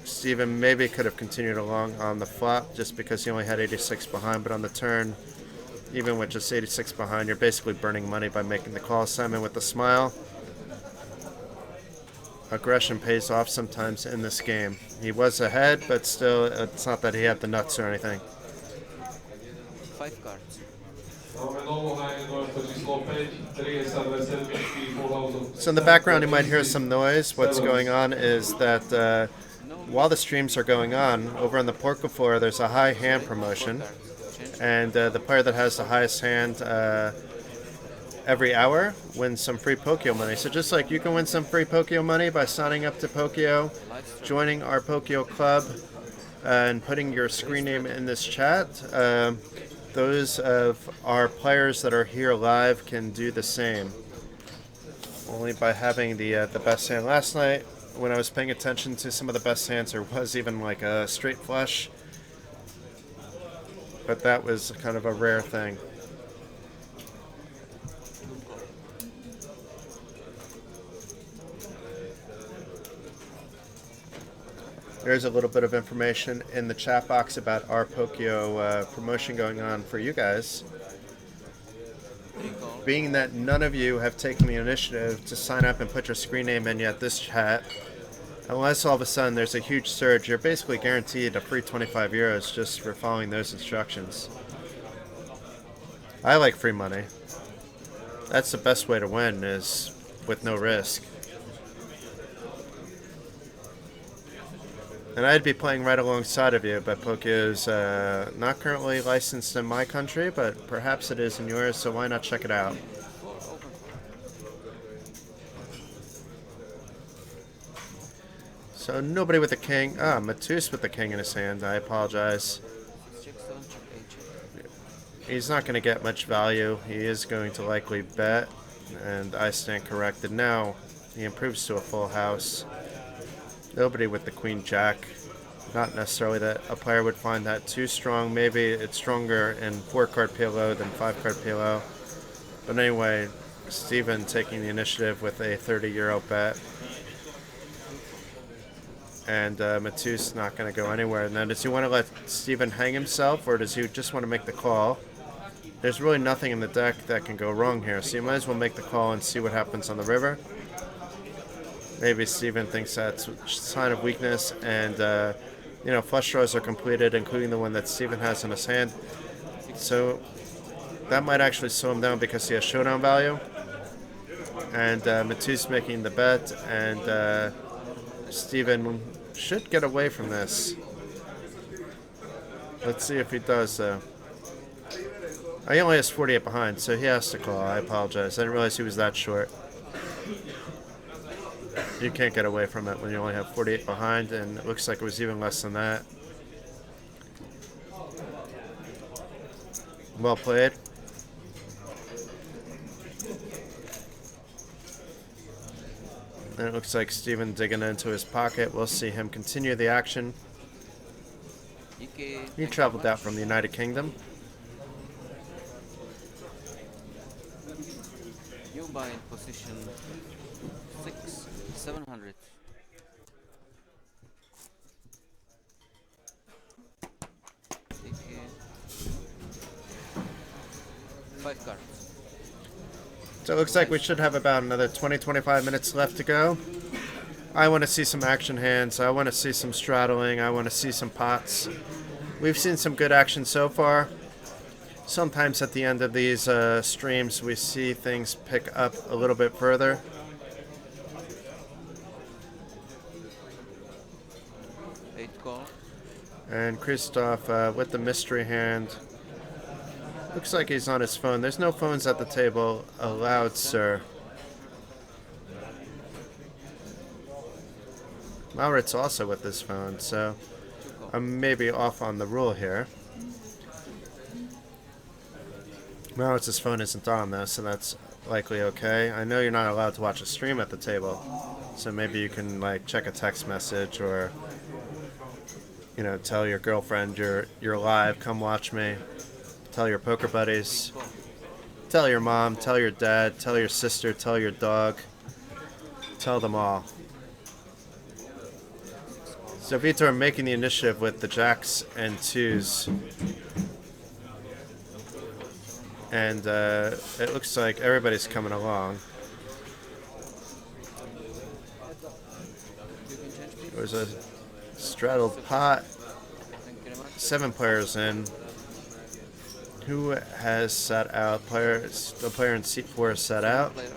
Steven maybe could have continued along on the flop just because he only had 86 behind, but on the turn, even with just 86 behind, you're basically burning money by making the call. Simon with a smile. Aggression pays off sometimes in this game. He was ahead, but still, it's not that he had the nuts or anything. 5 cards. So in the background you might hear some noise. What's going on is that while the streams are going on, over on the poker floor there's a high hand promotion. And the player that has the highest hand every hour wins some free Pokio money. So just like you can win some free Pokio money by signing up to Pokio, joining our Pokio club, and putting your screen name in this chat, those of our players that are here live can do the same. Only by having the best hand. Last night, when I was paying attention to some of the best hands, there was even like a straight flush. But that was kind of a rare thing. There's a little bit of information in the chat box about our Pokio promotion going on for you guys. Being that none of you have taken the initiative to sign up and put your screen name in yet this chat, unless all of a sudden there's a huge surge, you're basically guaranteed a free 25 euros just for following those instructions. I like free money. That's the best way to win, is with no risk. And I'd be playing right alongside of you, but Pokio is not currently licensed in my country, but perhaps it is in yours, so why not check it out? So nobody with the king. Ah, Matus with the king in his hand. I apologize. He's not going to get much value. He is going to likely bet, and I stand corrected. Now he improves to a full house. Nobody with the queen jack. Not necessarily that a player would find that too strong. Maybe it's stronger in 4-card PLO than 5-card PLO. But anyway, Steven taking the initiative with a 30 € bet. And Matus not going to go anywhere. And then does he want to let Steven hang himself, or does he just want to make the call? There's really nothing in the deck that can go wrong here, so you might as well make the call and see what happens on the river. Maybe Steven thinks that's a sign of weakness, and flush draws are completed, including the one that Steven has in his hand. So that might actually slow him down because he has showdown value. And Matus making the bet, and Steven should get away from this. Let's see if he does, though. He only has 48 behind, so he has to call. I apologize. I didn't realize he was that short. You can't get away from it when you only have 48 behind, and it looks like it was even less than that. Well played. And it looks like Steven digging into his pocket. We'll see him continue the action. He traveled out from the United Kingdom. You buy in position 6, 700. Take 5 cards. So it looks like we should have about another 20-25 minutes left to go. I want to see some action hands. I want to see some straddling. I want to see some pots. We've seen some good action so far. Sometimes at the end of these streams we see things pick up a little bit further. Call. And Christoph with the mystery hand. Looks like he's on his phone. There's no phones at the table allowed, sir. Maurit's also with his phone, so I'm maybe off on the rule here. Maurit's phone isn't on, though, so that's likely okay. I know you're not allowed to watch a stream at the table, so maybe you can like check a text message or tell your girlfriend you're live, come watch me. Tell your poker buddies. Tell your mom, tell your dad, tell your sister, tell your dog. Tell them all. So Vitor making the initiative with the jacks and 2s. And it looks like everybody's coming along. There was a straddled pot. 7 players in. Who has set out? The player in seat 4 is set out. Players.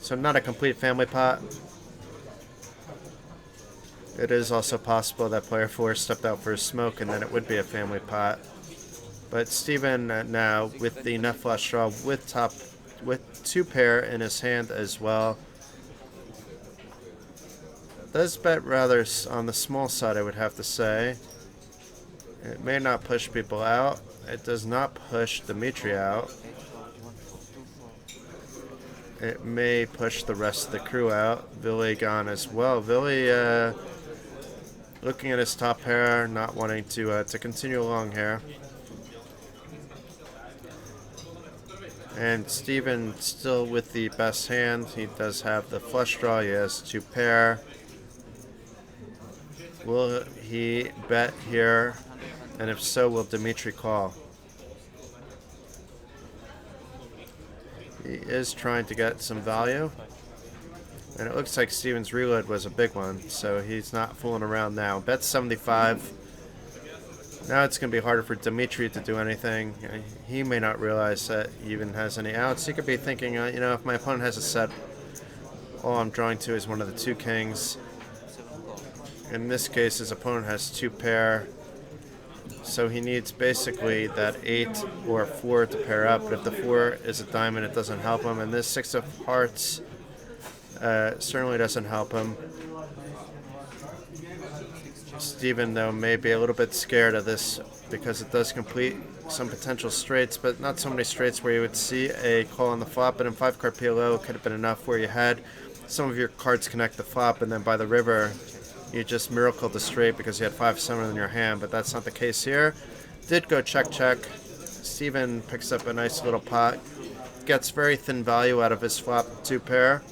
So not a complete family pot. It is also possible that player 4 stepped out for a smoke and then it would be a family pot. But Steven now with the nut flush draw with 2 pair in his hand as well. Does bet rather on the small side, I would have to say. It may not push people out. It does not push Dimitri out. 8 fold, 1 fold, 2 fold. It may push the rest of the crew out. Vili gone as well. Vili looking at his top pair, not wanting to continue along here. And Steven still with the best hand. He does have the flush draw. He has 2 pair. Will he bet here? And if so, will Dimitri call? He is trying to get some value. And it looks like Steven's reload was a big one, so he's not fooling around now. Bet 75. Now it's going to be harder for Dimitri to do anything. He may not realize that he even has any outs. He could be thinking, you know, if my opponent has a set, all I'm drawing to is one of the 2 kings. In this case, his opponent has 2 pair. So he needs basically that 8 or 4 to pair up. But if the 4 is a diamond, it doesn't help him. And this 6 of hearts certainly doesn't help him. Steven, though, may be a little bit scared of this because it does complete some potential straights, but not so many straights where you would see a call on the flop. But in 5-card PLO, it could have been enough where you had some of your cards connect the flop, and then by the river, you just miracled the straight because you had 5-7 in your hand, but that's not the case here. Did go check, check. Steven picks up a nice little pot. Gets very thin value out of his flop 2 pair.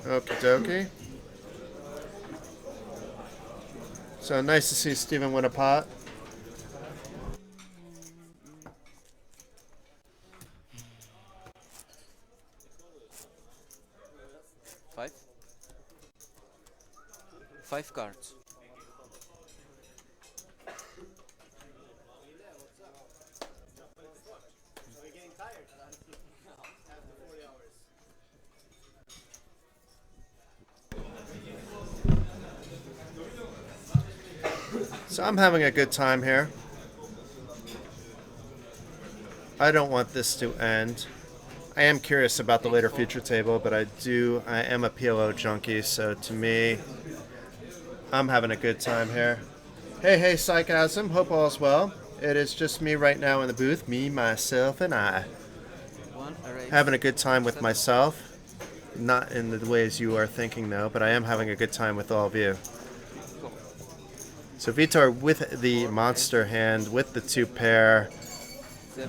Okie dokie. So nice to see Steven win a pot. Five cards. So I'm having a good time here. I don't want this to end. I am curious about the later future table, but I am a PLO junkie, so to me, I'm having a good time here. Hey, Psychasm. Hope all's well. It is just me right now in the booth. Me, myself, and I. Having a good time with myself. Not in the ways you are thinking, though, but I am having a good time with all of you. So Vitor with the monster hand, with the 2 pair,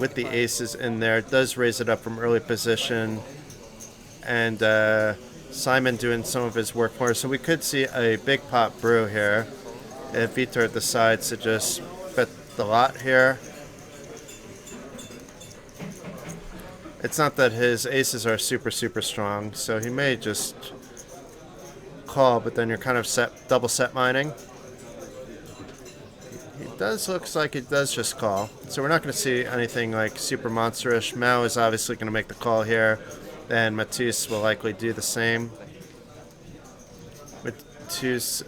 with the aces in there, does raise it up from early position. And Simon doing some of his work for us. So we could see a big pot brew here if Vitor decides to just bet the lot here. It's not that his aces are super strong, so he may just call, but then you're kind of double set mining. Looks like it does just call. So we're not going to see anything like super monsterish. Mao is obviously going to make the call here. Then Matisse will likely do the same. Matisse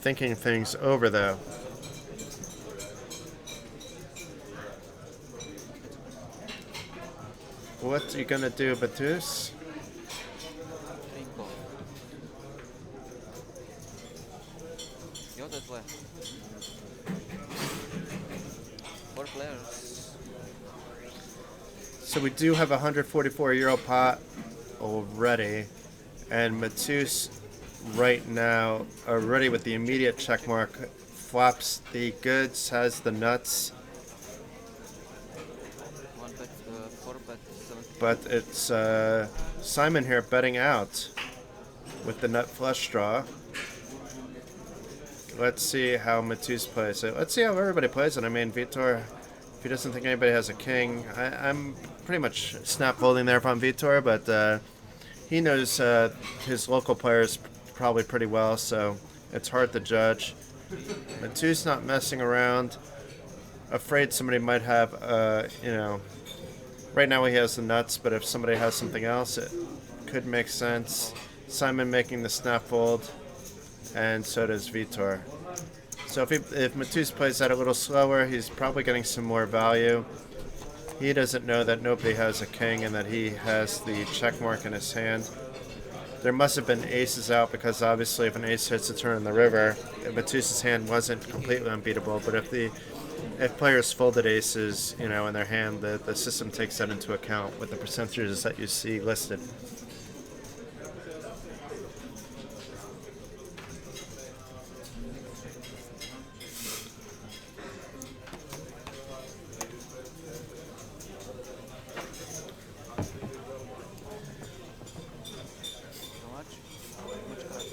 thinking things over, though. What are you going to do, Matisse? So we do have a €144 pot already, and Matisse right now already with the immediate check mark flops the goods, has the nuts, but it's Simon here betting out with the nut flush draw. let's see how Matus plays it. Let's see how everybody plays it. I mean, Vitor, if he doesn't think anybody has a king, I'm pretty much snap folding there if I'm Vitor, but he knows his local players probably pretty well, so it's hard to judge. Matus not messing around. Afraid somebody might have, right now he has the nuts, but if somebody has something else, it could make sense. Simon making the snap fold, and so does Vitor. So if Matus plays that a little slower, he's probably getting some more value. He doesn't know that nobody has a king and that he has the check mark in his hand. There must have been aces out because obviously if an ace hits a turn in the river, Matus's hand wasn't completely unbeatable, but if players folded aces, in their hand, the system takes that into account with the percentages that you see listed. How much? Which card?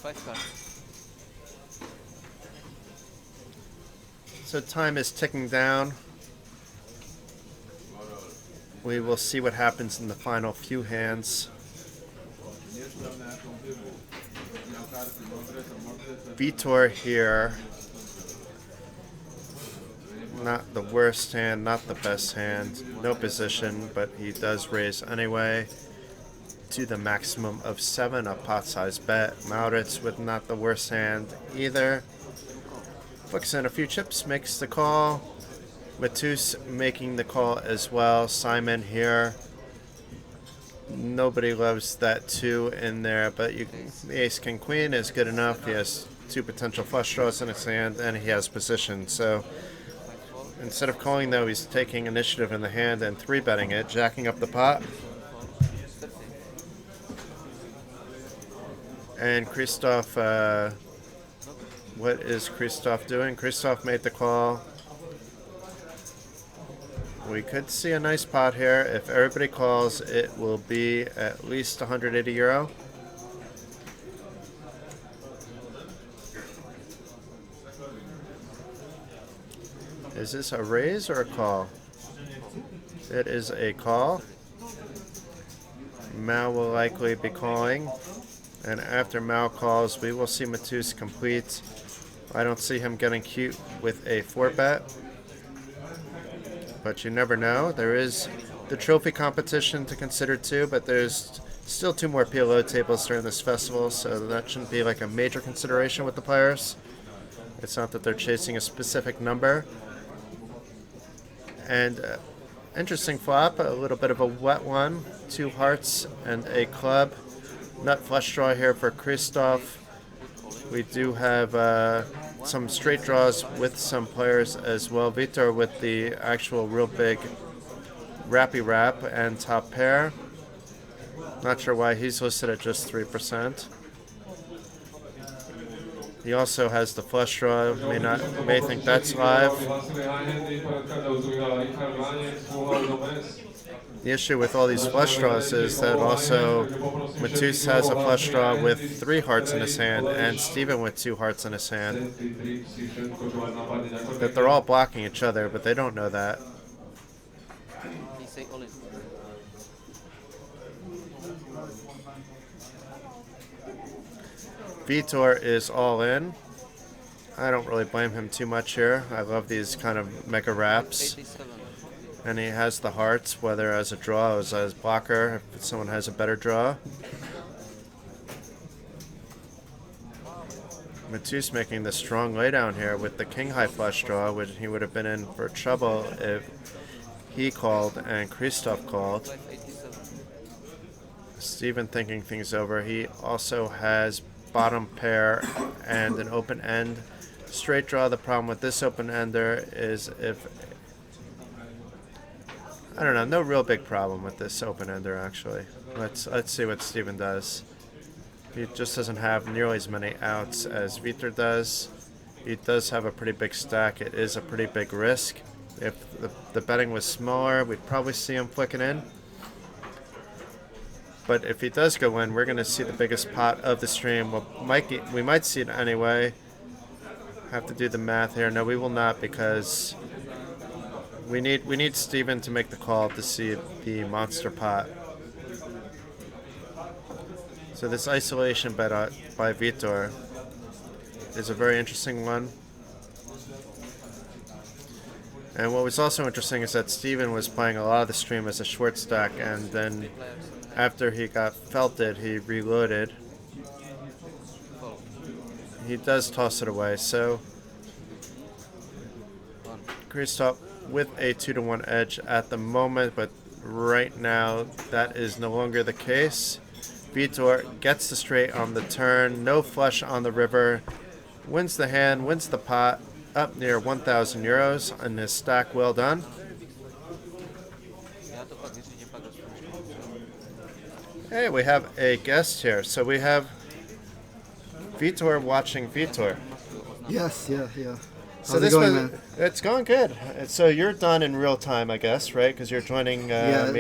5 cards. So time is ticking down. We will see what happens in the final few hands. Vitor here. Not the worst hand, not the best hand. No position, but he does raise anyway to the maximum of 7, a pot-sized bet. Maurits with not the worst hand either. Flicks in a few chips, makes the call. Matus making the call as well. Simon here. Nobody loves that 2 in there, but the ace, king, queen is good enough. He has 2 potential flush draws in his hand, and he has position. So instead of calling, though, he's taking initiative in the hand and 3-betting it, jacking up the pot. And Christoph, what is Christoph doing? Christoph made the call. We could see a nice pot here. If everybody calls, it will be at least 180 euro. Is this a raise or a call? It is a call. Mal will likely be calling. And after Mal calls, we will see Matus complete. I don't see him getting cute with a 4-bet. But you never know. There is the trophy competition to consider too, but there's still 2 more PLO tables during this festival, so that shouldn't be like a major consideration with the players. It's not that they're chasing a specific number. And interesting flop, a little bit of a wet one. 2 hearts and a club. Nut flush draw here for Christoph. We do have some straight draws with some players as well. Vitor with the actual real big rappy wrap and top pair. Not sure why he's listed at just 3%. He also has the flush draw. May think that's live. The issue with all these flush draws is that also Matus has a flush draw with 3 hearts in his hand and Steven with 2 hearts in his hand. That they're all blocking each other, but they don't know that. He say all in. Vitor is all in. I don't really blame him too much here. I love these kind of mega wraps. 87. And he has the hearts, whether as a draw or as blocker, if someone has a better draw. Matus making the strong laydown here with the king high flush draw, which he would have been in for trouble if he called and Christoph called. 587. Steven thinking things over. He also has bottom pair and an open end. Straight draw. The problem with this open ender is if I don't know, no real big problem with this open ender actually. Let's see what Steven does. He just doesn't have nearly as many outs as Vitor does. He does have a pretty big stack. It is a pretty big risk. If the betting was smaller, we'd probably see him flicking in. But if he does go in, we're going to see the biggest pot of the stream. We might see it anyway. Have to do the math here. No, we will not, because we need Steven to make the call to see the monster pot. So this isolation bet by Vitor is a very interesting one. And what was also interesting is that Steven was playing a lot of the stream as a short stack, and then after he got felted, he reloaded. He does toss it away, so Kristoff with a 2-1 edge at the moment, but right now that is no longer the case. Vitor gets the straight on the turn, no flush on the river, wins the hand, wins the pot, up near 1,000 euros in his stack. Well done. Hey, we have a guest here. So we have Vitor watching Vitor. Yes, yeah. So How's this it going, was, man? it's going good. So you're done in real time, I guess, right? Because you're joining me now.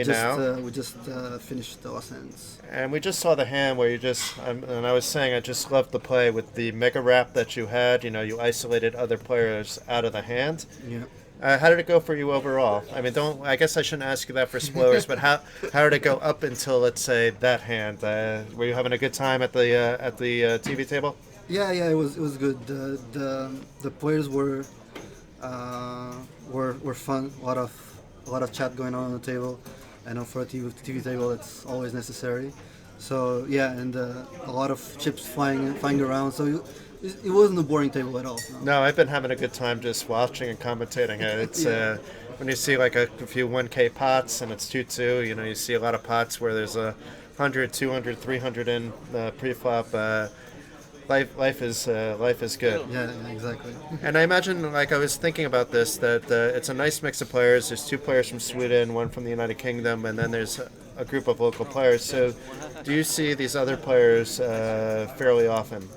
We just finished the lessons. And we just saw the hand where you just, and I was saying I just loved the play with the mega wrap that you had. You know, you isolated other players out of the hand. Yeah. How did it go for you overall? I mean, I guess I shouldn't ask you that for spoilers, but how did it go up until, let's say, that hand? Were you having a good time at the TV table? Yeah, it was good. The players were fun. A lot of chat going on the table. I know for a TV table it's always necessary. So yeah, and a lot of chips flying around. So it wasn't a boring table at all. No, I've been having a good time just watching and commentating it. It's when you see like a few 1K pots and it's 2-2. You know, you see a lot of pots where there's 100, 200, 300 in pre-flop. Life is good. Yeah, exactly. And I imagine, like I was thinking about this, that it's a nice mix of players. There's 2 players from Sweden, 1 from the United Kingdom, and then there's a group of local players. So do you see these other players fairly often?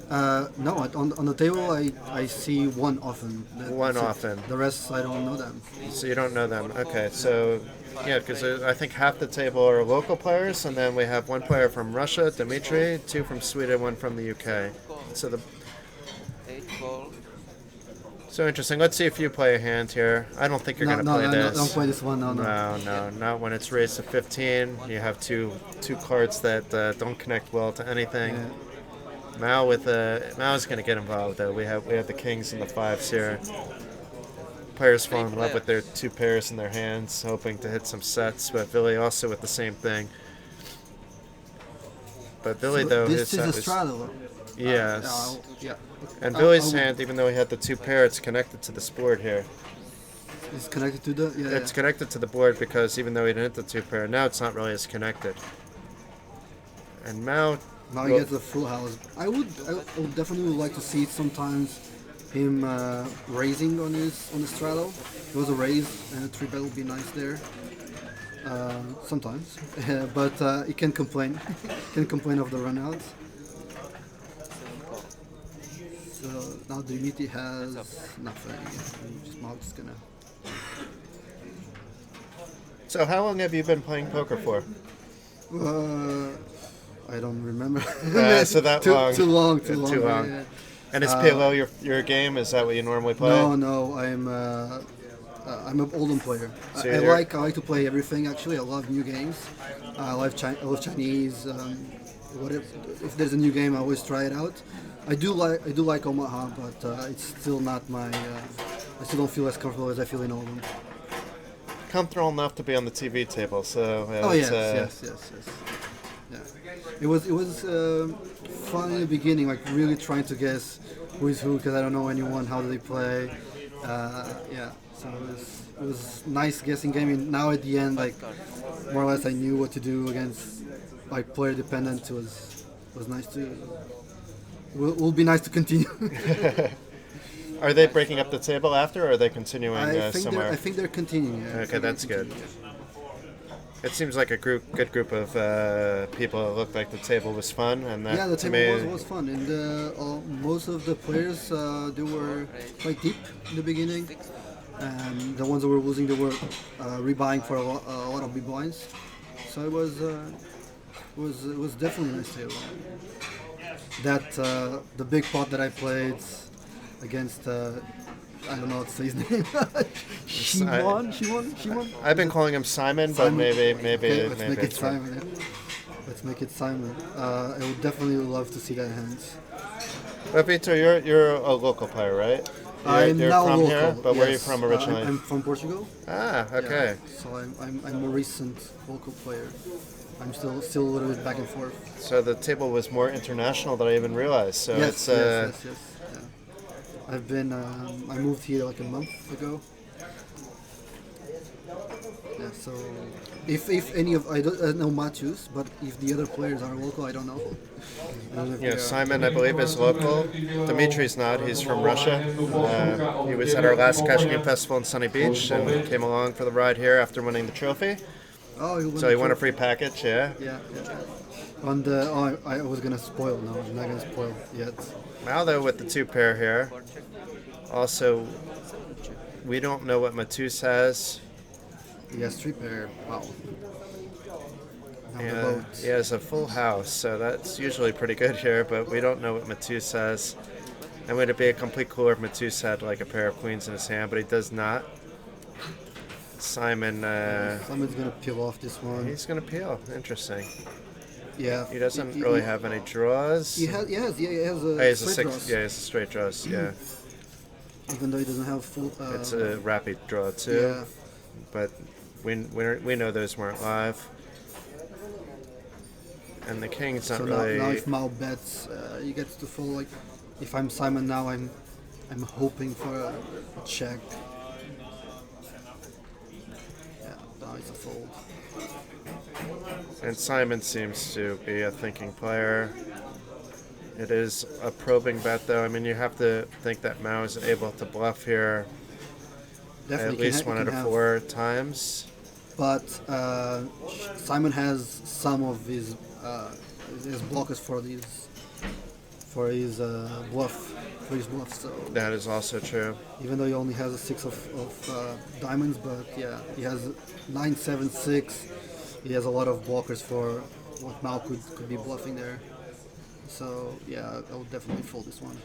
No, on the table I see one often. Often. The rest I don't know them. So you don't know them. Okay, so yeah, because I think half the table are local players, and then we have 1 player from Russia, Dimitri, 2 from Sweden, 1 from the UK. So interesting. Let's see if you play a hand here. I don't think you're going to play this. No, don't play this one. No, not when it's raised to 15. You have two cards that don't connect well to anything. Yeah. Mao's going to get involved though. We have the kings and the 5s here. Players fall in love with their 2 pairs in their hands, hoping to hit some sets. But Billy also with the same thing. But Billy though, this his is set a straddle. Yes. Yeah. And Billy's hand, even though he had the 2 pair, it's connected to this board here. It's connected to the. Yeah. It's connected to the board because even though he didn't hit the 2 pair, now it's not really as connected. And Mao. Now he gets a full house. I would definitely like to see sometimes him raising on the straddle. It was a raise and a 3-bet would be nice there. Sometimes, but he can complain. Can complain of the runouts. So now Dimitri has nothing. Just gonna. So how long have you been playing poker for? I don't remember. So that long. Too long. Too long. Yeah. And is PLO your game? Is that what you normally play? No. I'm an Oldham player. So I like to play everything. Actually, I love new games. I love Chinese. Whatever. If there's a new game, I always try it out. I do like Omaha, but it's still not my. I still don't feel as comfortable as I feel in Oldham. Comfortable enough to be on the TV table, so. Yes. Yeah, it was fun in the beginning, like really trying to guess who is who because I don't know anyone. How do they play? So it was nice guessing game. And now at the end, like more or less, I knew what to do against like player dependent. It was nice to. Will be nice to continue. Are they breaking up the table after, or are they continuing somewhere? I think they're continuing. Yeah. Okay, that's good. It seems like a good group of people. It looked like the table was fun, and that the to table me was fun, and most of the players they were quite deep in the beginning, and the ones that were losing they were rebuying for a lot of big blinds. So it was It was definitely a nice table. That the big pot that I played against I don't know what to say his name. Shimon. I've been calling him Simon, but Simon. maybe Okay, let's maybe make it it's wrong. Simon. Yeah. Let's make it Simon. I would definitely love to see that hand. But Vitor, you're a local player, right? I'm you're now from local. here, but where are you yes. from originally? I'm from Portugal. Ah, okay. Yeah. So I'm a recent local player. I'm still a little bit back and forth. So the table was more international than I even realized. So Yes. Yeah. I've been. I moved here like a month ago. Yeah. So if any of I don't know Matthews, but if the other players are local, I don't know. I don't know if they are. Simon, I believe, is local. Dimitri's not. He's from Russia. He was at our last Cash Game Festival in Sunny Beach and came along for the ride here after winning the trophy. Oh, you won So the he won a trophy. free package, yeah. Yeah. On the I was gonna spoil. No, I'm not gonna spoil yet. Now, though, with the two pair here, also, we don't know what Matus has. He has 3 pair. Wow. Now the Yeah, boat. he has a full house, so that's usually pretty good here, but we don't know what Matus has. And would it be a complete cooler if Matus had like a pair of queens in his hand, but he does not. Simon, Someone's gonna peel off this one. he's going to peel. Interesting. Yeah. He doesn't really have any draws. He has a He has a straight six. draws. Yeah, he has a straight draws. Yeah, Even though he doesn't have full. it's a rapid draw too. Yeah. But we know those weren't live. And the king's not So really. now if Mao bets, he gets to fold. Like, if I'm Simon now, I'm hoping for a check. Yeah, now it's a fold. And Simon seems to be a thinking player. It is a probing bet, though. I mean, you have to think that Mao is able to bluff here Definitely at least can one out of have- 4 times. But Simon has some of his blockers for his bluff. For his bluff, so That is also true. even though he only has a 6 of diamonds, but yeah, he has 9, 7, 6. He has a lot of blockers for what Mao could be bluffing there. So yeah, I would definitely fold this one.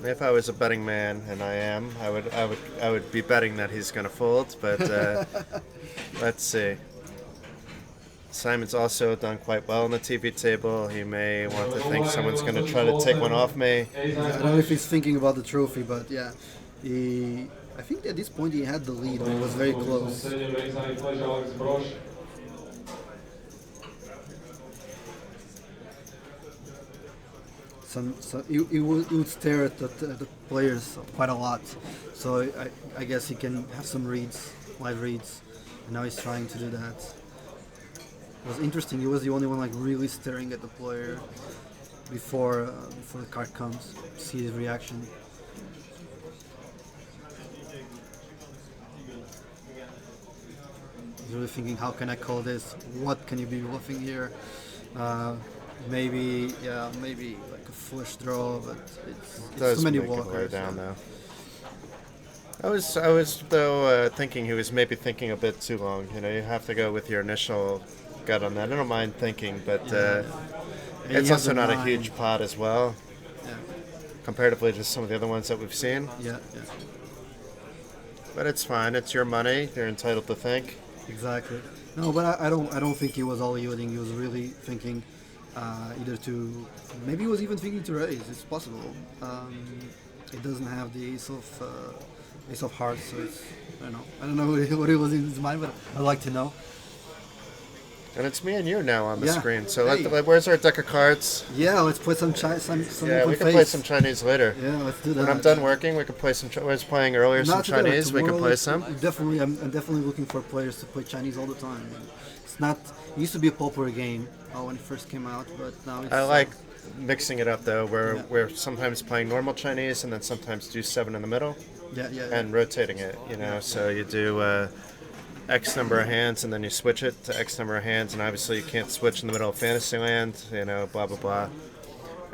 If I was a betting man, and I am, I would be betting that he's going to fold. But let's see. Simon's also done quite well on the TV table. He may want to think someone's going to try to take one off me. I don't know if he's thinking about the trophy, but yeah, I think at this point he had the lead. He was very close. So he would stare at the players quite a lot. So I guess he can have some reads, live reads, and now he's trying to do that. It was interesting. He was the only one like really staring at the player before the card comes. See his reaction. He's really thinking, how can I call this? What can you be bluffing here? Maybe like a flush draw, but it's Does too many make it wear walkers. down though. I was though thinking he was maybe thinking a bit too long. You know, you have to go with your initial gut on that. I don't mind thinking, but And he it's has also a not a 9. huge pot as well, Yeah, comparatively to some of the other ones that we've seen. yeah, But it's fine. It's your money. You're entitled to think. exactly. No, but I don't think he was all yielding. He was really thinking either to, maybe he was even thinking to raise. It's possible. He doesn't have the ace of hearts, so it's, I don't know what it was in his mind, but I'd like to know. And it's me and you now on the Yeah. screen. So Hey. where's our deck of cards? Yeah, let's put some some Yeah, we open can play face. some Chinese later. Yeah, let's do that. When I'm done working, we can play some. I was playing earlier some Not today, Chinese. We can tomorrow, play let's- some. Definitely, I'm definitely looking for players to play Chinese all the time. It's not. It used to be a popular game when it first came out, but now it's. I like mixing it up though, where Yeah. we're sometimes playing normal Chinese and then sometimes do 7 in the middle Yeah. and rotating it. You know, so you do X number of hands and then you switch it to X number of hands, and obviously you can't switch in the middle of Fantasyland. You know, blah blah blah.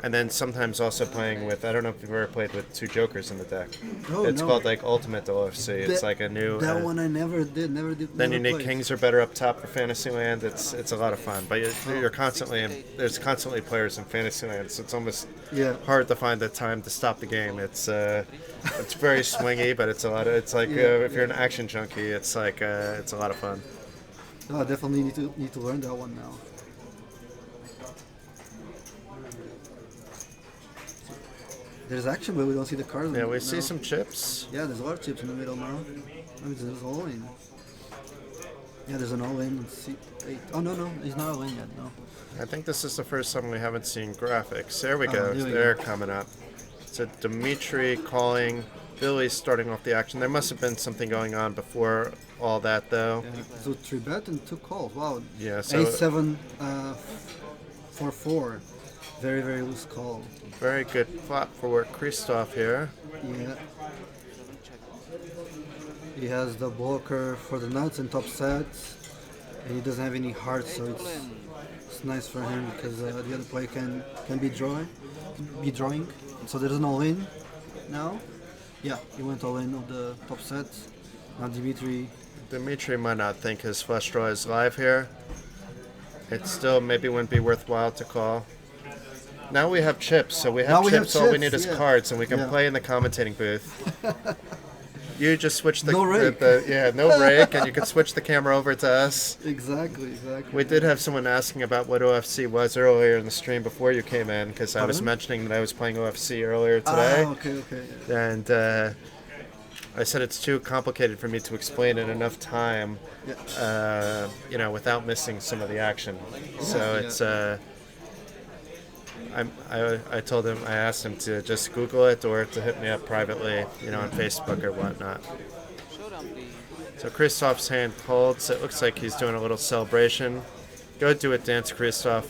And then sometimes also playing with, I don't know if you've ever played with 2 jokers in the deck. Oh, It's no. called like Ultimate OFC. It's That- like a new. That one I never did. Then never you need played. kings are better up top for Fantasyland. It's a lot of fun, but you're constantly there's constantly players in Fantasyland, so it's almost Yeah. hard to find the time to stop the game. It's very swingy, but it's a lot of it's like Yeah, if you're an action junkie, it's like it's a lot of fun. Oh, I definitely need to learn that one now. There's action, but we don't see the cards. Yeah, we now. see some chips. Yeah, there's a lot of chips in the middle now. I mean, there's all in. Yeah, there's an all in. Let's see. Wait. Oh no, he's not all in yet. No. I think this is the first time we haven't seen graphics. There we Oh, go. here we They're go. coming up. So Dimitri calling. Billy's starting off the action. There must have been something going on before all that, though. Yeah. So 3 bet and 2 calls. Wow. Yeah, so A7 for 4. Very, very loose call. very good flop for Christoph here. Yeah. He has the blocker for the nuts and top sets. And he doesn't have any hearts, so it's nice for him because the other player can be drawing. So there's an all in now. Yeah, he went all in on the top sets. Now Dimitri might not think his flush draw is live here. It still maybe wouldn't be worthwhile to call. Now we have chips, so we have Now we have chips. All we chips, need is yeah. cards, and we can Yeah. play in the commentating booth. You just switch the No rake. no rake, and you can switch the camera over to us. Exactly. We did have someone asking about what OFC was earlier in the stream before you came in, because I was Pardon? mentioning that I was playing OFC earlier today. Okay. And I said it's too complicated for me to explain in enough time, Yeah. without missing some of the action. So Yeah. it's I told him, I asked him to just Google it or to hit me up privately, on Facebook or whatnot. Showdown, please. So Christoph's hand pulled, so it looks like he's doing a little celebration. Go do it, dance, Christoph.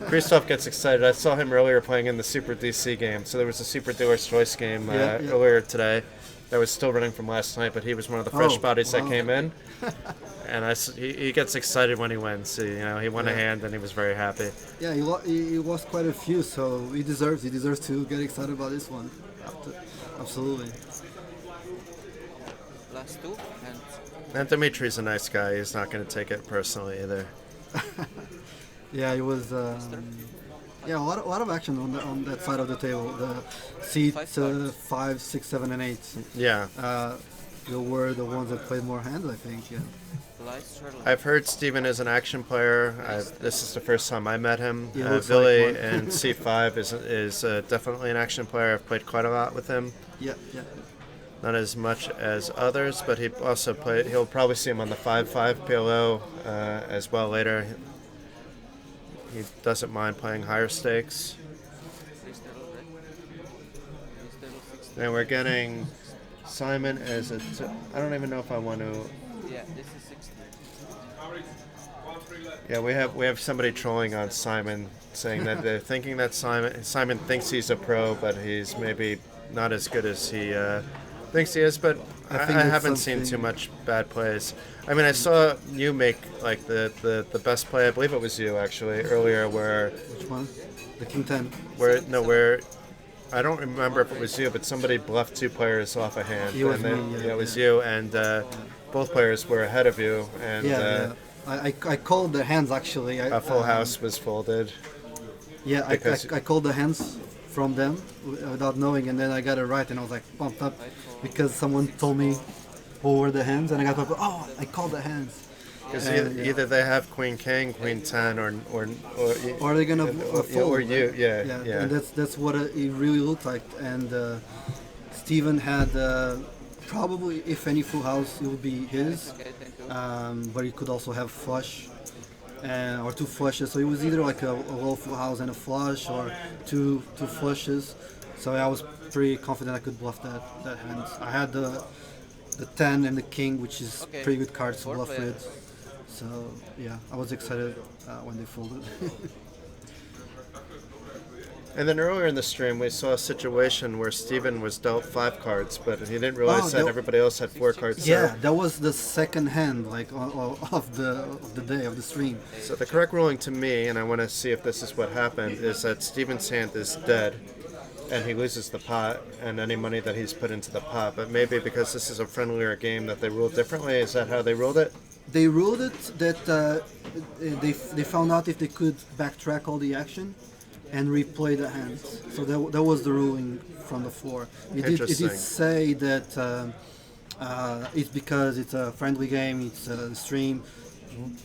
Christoph gets excited. I saw him earlier playing in the Super DC game. So there was a Super Dealer's Choice game Yeah. earlier today that was still running from last night, but he was one of the fresh Oh, bodies that wow. came in. And he gets excited when he wins. So, he won a Yeah. hand and he was very happy. Yeah, he lost quite a few, so he deserves to get excited about this one. Absolutely. Last 2 and And Dimitri's a nice guy. He's not going to take it personally either. Yeah, it was. A lot of action on that side of the table. The seat 5, 6, 7, and 8. Yeah. They were the ones that played more hands, I think. Yeah. Leicester. I've heard Steven is an action player. This is the first time I met him. He looks Billy like one. and C5 is definitely an action player. I've played quite a lot with him. Yeah. Not as much as others, but he'll probably see him on the 5-5 PLO as well later. He doesn't mind playing higher stakes. And we're getting Simon as I don't even know if I want to. Yeah, this is 60. Yeah, we have somebody trolling on Simon, saying that they're thinking that Simon thinks he's a pro, but he's maybe not as good as he thinks he is. But I I think it's haven't seen too something- much bad plays. I mean, I saw you make like the best play. I believe it was you actually earlier, where Which one? The King 10. where I don't remember if it was you, but somebody bluffed 2 players off a hand. It was and then, me, yeah, it was yeah. you, and both players were ahead of you, and Yeah. I called the hands actually. a full house was folded. Yeah, Because- I called the hands from them without knowing, and then I got it right, and I was like pumped up because someone told me who were the hands, and I got like, oh, I called the hands. Because And, yeah. either they have Queen King, Queen 10, or Are they gonna fold? or you, yeah. And that's what it really looked like. And Steven had probably, if any full house, it would be his. Okay, thank you. But he could also have flush or 2 flushes. So it was either like a low full house and a flush, or two flushes. So I was pretty confident I could bluff that hand. I had the 10 and the king, which is Okay. pretty good cards to Four bluff players. with. So yeah, I was excited when they folded. And then earlier in the stream, we saw a situation where Steven was dealt 5 cards, but he didn't realize that everybody else had 4 cards. Yeah, that was the second hand, like of the day of the stream. So the correct ruling to me, and I want to see if this is what happened, is that Steven's hand is dead, and he loses the pot and any money that he's put into the pot. But maybe because this is a friendlier game that they ruled differently. Is that how they ruled it? They ruled it that they found out if they could backtrack all the action and replay the hands. So that was the ruling from the floor. It did say that it's because it's a friendly game, it's a stream.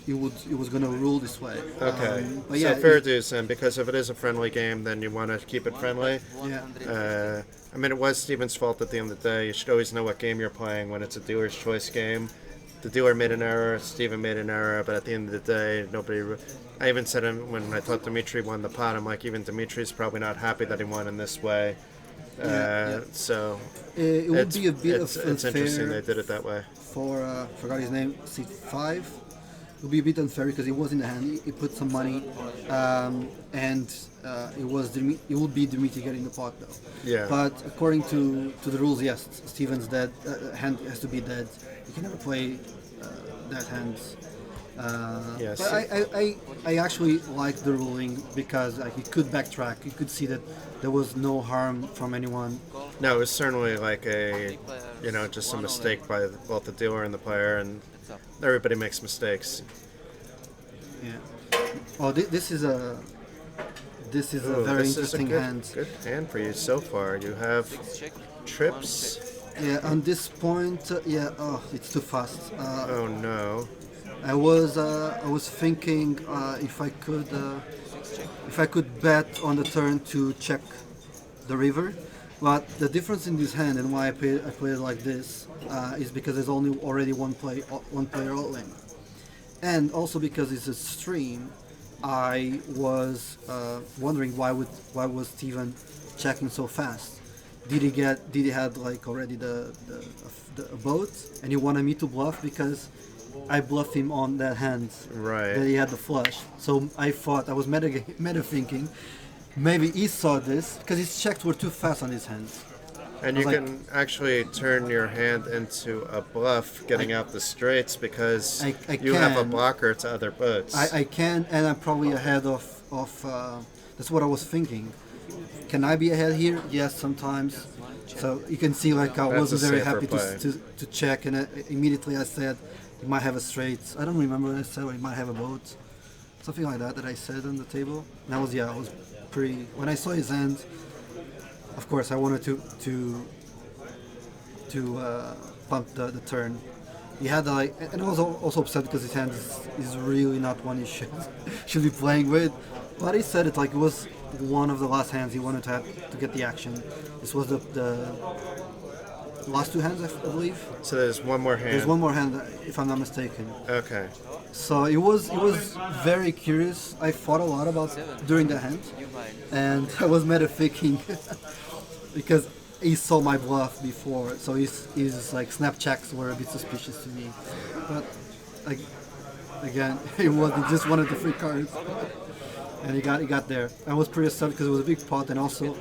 It was going to rule this way. Okay. But so yeah, fair dues then, because if it is a friendly game, then you want to keep it friendly. Yeah. I mean, it was Steven's fault at the end of the day. You should always know what game you're playing when it's a dealer's choice game. The dealer made an error, Steven made an error, but at the end of the day, nobody... I even said when I thought Dimitri won the pot, I'm like, even Dimitri's probably not happy that he won in this way. So it would be a bit it's unfair. interesting they did it that way. For forgot his name, C5. It would be a bit unfair because he was in the hand. He put some money, and it would be Dimitri getting the pot though. Yeah. But according to the rules, yes, Steven's dead. Hand has to be dead. You can never play that hand. Yes. But I actually like the ruling because he could backtrack. You could see that there was no harm from anyone. No, it was certainly like just a mistake by both the dealer and the player, and everybody makes mistakes. Yeah. Oh, this is a very interesting hand. Good hand for you so far. You have trips. Yeah, on this point, it's too fast. Oh no. I was thinking if I could bet on the turn to check the river, but the difference in this hand and why I play it like this is because there's already one player all in, and also because it's a stream. I was wondering why was Steven checking so fast? Did he had like already the boat and he wanted me to bluff because I bluffed him on that hand that he had the flush. So I thought I was meta thinking maybe he saw this because his checks were too fast on his hands. And you can actually turn your hand into a bluff getting out the straights because you have a blocker to other boats. I can, and I'm probably ahead of that's what I was thinking. Can I be ahead here? Yes, sometimes. So you can see like I wasn't very happy to check, and immediately I said he might have a straight. I don't remember what I said, or he might have a boat. Something like that I said on the table. And I was pretty... When I saw his hand, of course I wanted to pump the turn. He had and I was also upset because his hand is really not one he should be playing with. But he said it like it was one of the last hands he wanted to get the action. This was the last 2 hands, I believe. So there's one more hand. There's one more hand, if I'm not mistaken. Okay. So it was very curious. I thought a lot about during the hand, and I was meta thinking because he saw my bluff before, so his like snap checks were a bit suspicious to me. But like again, he just wanted the free cards, and he got there. I was pretty upset because it was a big pot, and also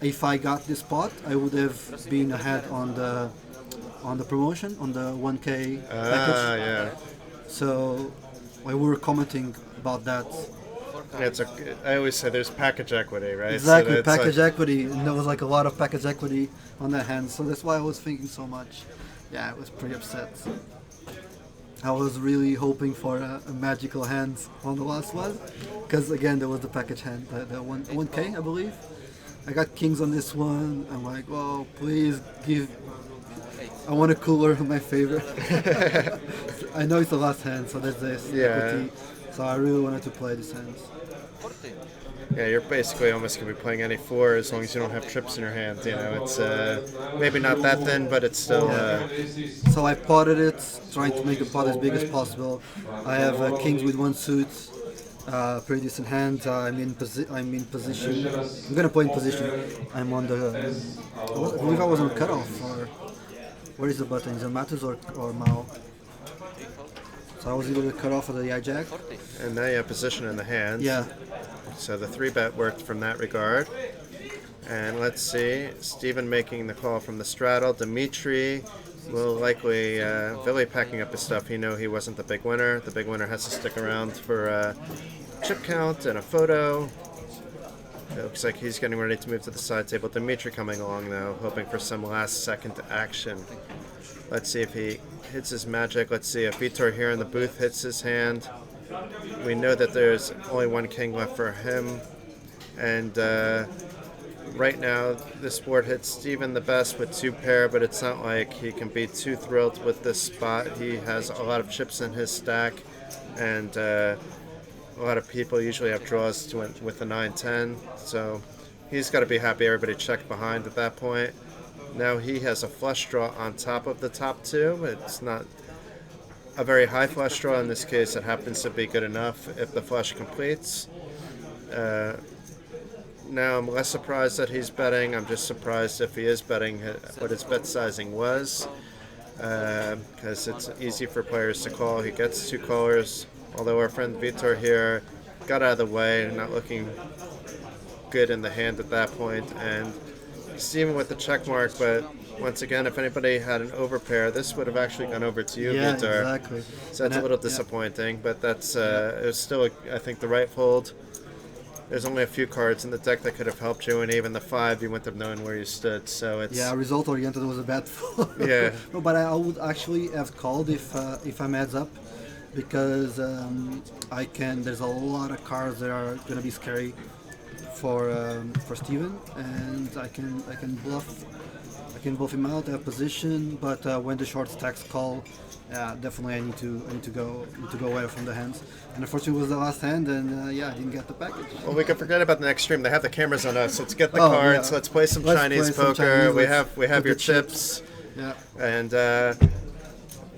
if I got this pot, I would have been ahead on the promotion on the 1K package. Yeah. So we were commenting about that. I always say there's package equity, right? Exactly, so package equity, and there was like a lot of package equity on that hand, so that's why I was thinking so much. Yeah, I was pretty upset. I was really hoping for a magical hand on the last one, because again there was the package hand, the 1K I believe. I got kings on this one. I'm like, well, please give. I want a cooler, my favorite. I know it's the last hand, so that's this equity. So I really wanted to play this hand. Yeah, you're basically almost going to be playing any 4 as long as you don't have trips in your hand. You know, it's maybe not that thin, but it's still... So I potted it, trying to make the pot as big as possible. I have kings with 1 suit, pretty decent hand. I'm in position. I'm going to play in position. I'm on the... I believe I was on cutoff, or... Where is the button? Is it Matus or Mao? So I was able to cut off with the hijack. 40. And now you have position in the hand. Yeah. So the 3-bet worked from that regard. And let's see, Steven making the call from the straddle. Dimitri will likely, Billy packing up his stuff. He knew he wasn't the big winner. The big winner has to stick around for a chip count and a photo. It looks like he's getting ready to move to the side table. Dimitri coming along though, hoping for some last second action. Let's see if he hits his magic. Let's see if Vitor here in the booth hits his hand. We know that there's only one king left for him. And right now, this board hits Steven the best with 2 pair, but it's not like he can be too thrilled with this spot. He has a lot of chips in his stack, and a lot of people usually have draws with the 9-10, so he's got to be happy everybody checked behind at that point. Now he has a flush draw on top of the top 2. It's not a very high flush draw. In this case, it happens to be good enough if the flush completes. Now I'm less surprised that he's betting. I'm just surprised if he is betting what his bet sizing was, because it's easy for players to call. He gets 2 callers, although our friend Vitor here got out of the way, not looking good in the hand at that point. And Steven with the check mark, but once again, if anybody had an overpair, this would have actually gone over to you, Yeah, Vitor. exactly. So that's a little disappointing, but that's it was still, I think, the right fold. There's only a few cards in the deck that could have helped you, and even the 5, you wouldn't have known where you stood. So it's Result oriented was a bad fold. Yeah. No, but I would actually have called if I'm heads up, because I can. There's a lot of cards that are gonna be scary for Steven, and I can bluff. I can bluff him out, have position, but when the short stacks call, definitely I need to go away from the hands. And unfortunately, it was the last hand, and I didn't get the package. Well, we can forget about the next stream. They have the cameras on us. Let's get the Oh, cards. yeah. Let's play some Let's Chinese play some poker. Chinese. we Let's have put your the chips. Yeah. And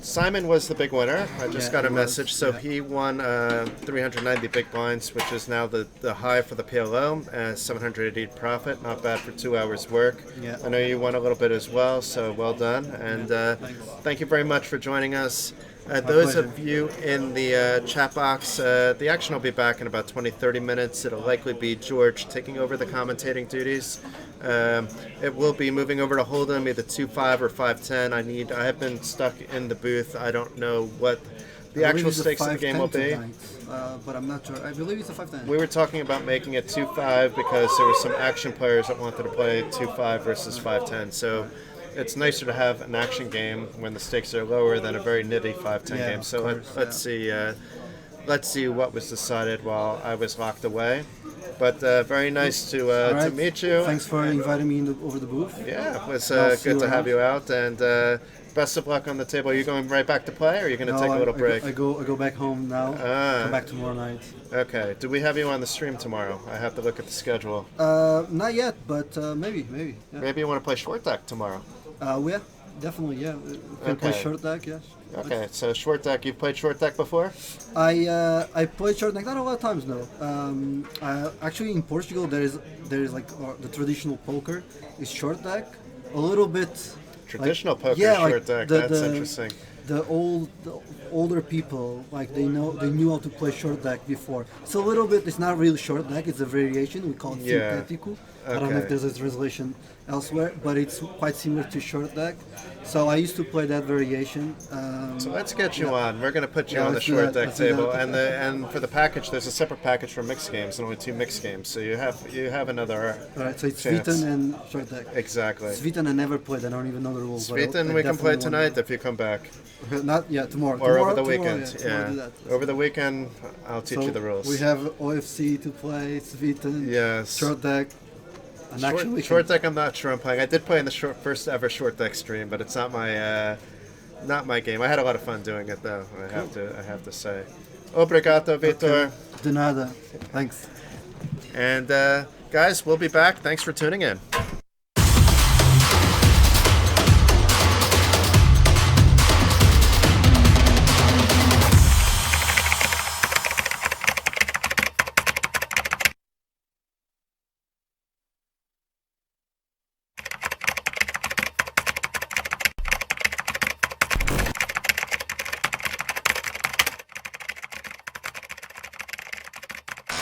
Simon was the big winner. I just got a he was, message. So yeah. he won 390 big blinds, which is now the high for the PLO, 780 profit. Not bad for 2 hours work. Yeah. I know you won a little bit as well, so well done. And thank you very much for joining us. Those pleasure. of you in the chat box, the action will be back in about 20-30 minutes. It'll likely be George taking over the commentating duties. It will be moving over to Hold'em, either 2-5 or 5-10. I have been stuck in the booth. I don't know what the actual stakes of the game will be. But I'm not sure. I believe it's a 5-10. We were talking about making it 2-5 because there were some action players that wanted to play 2-5 versus 5-10. So it's nicer to have an action game when the stakes are lower than a very nitty 5-10 Yeah, game. of So course, let's see. Let's see what was decided while I was locked away. But very nice to Alright. meet you. Thanks for inviting me over the booth. Yeah, it was I'll see good to you have around. you out, and best of luck on the table. Are you going right back to play, or are you going to take a little break? I go back home now. Come back tomorrow night. Okay. Do we have you on the stream tomorrow? I have to look at the schedule. Not yet, but maybe. Yeah. Maybe you want to play short deck tomorrow. Yeah, definitely. Yeah, we can play Okay. short deck. Yes. Okay, so short deck. You've played short deck before? I played short deck not a lot of times no. Actually in Portugal there is like the traditional poker is short deck a little bit. Traditional like, poker, yeah, short like deck. the- That's the- interesting. The older people like they knew how to play short deck before. It's a little bit. It's not really short deck. It's a variation. We call it Yeah. sintético. I don't know if Okay. there's a translation elsewhere, but it's quite similar to short deck. So I used to play that variation. So let's get you on. We're going to put you Yeah, on the let's do short that, deck let's do table, that. and for the package, there's a separate package for mixed games, and only 2 mixed games. So you have another. All right, so it's chance. Sviten and short deck. Exactly. Sviten I never played. I don't even know the rules. but I Sviten, we can play definitely wanna- tonight if you come back, Not tomorrow. or over Tomorrow- the tomorrow, weekend. tomorrow do that. Over the weekend, I'll teach So you the rules. We have OFC to play. Sviten. Yes. Short deck. And actually, Short deck, I'm not sure I'm playing. I did play in the first ever short deck stream, but it's not my game. I had a lot of fun doing it though. I have to say. Obrigado, Vitor. De nada. Thanks. And guys, we'll be back. Thanks for tuning in.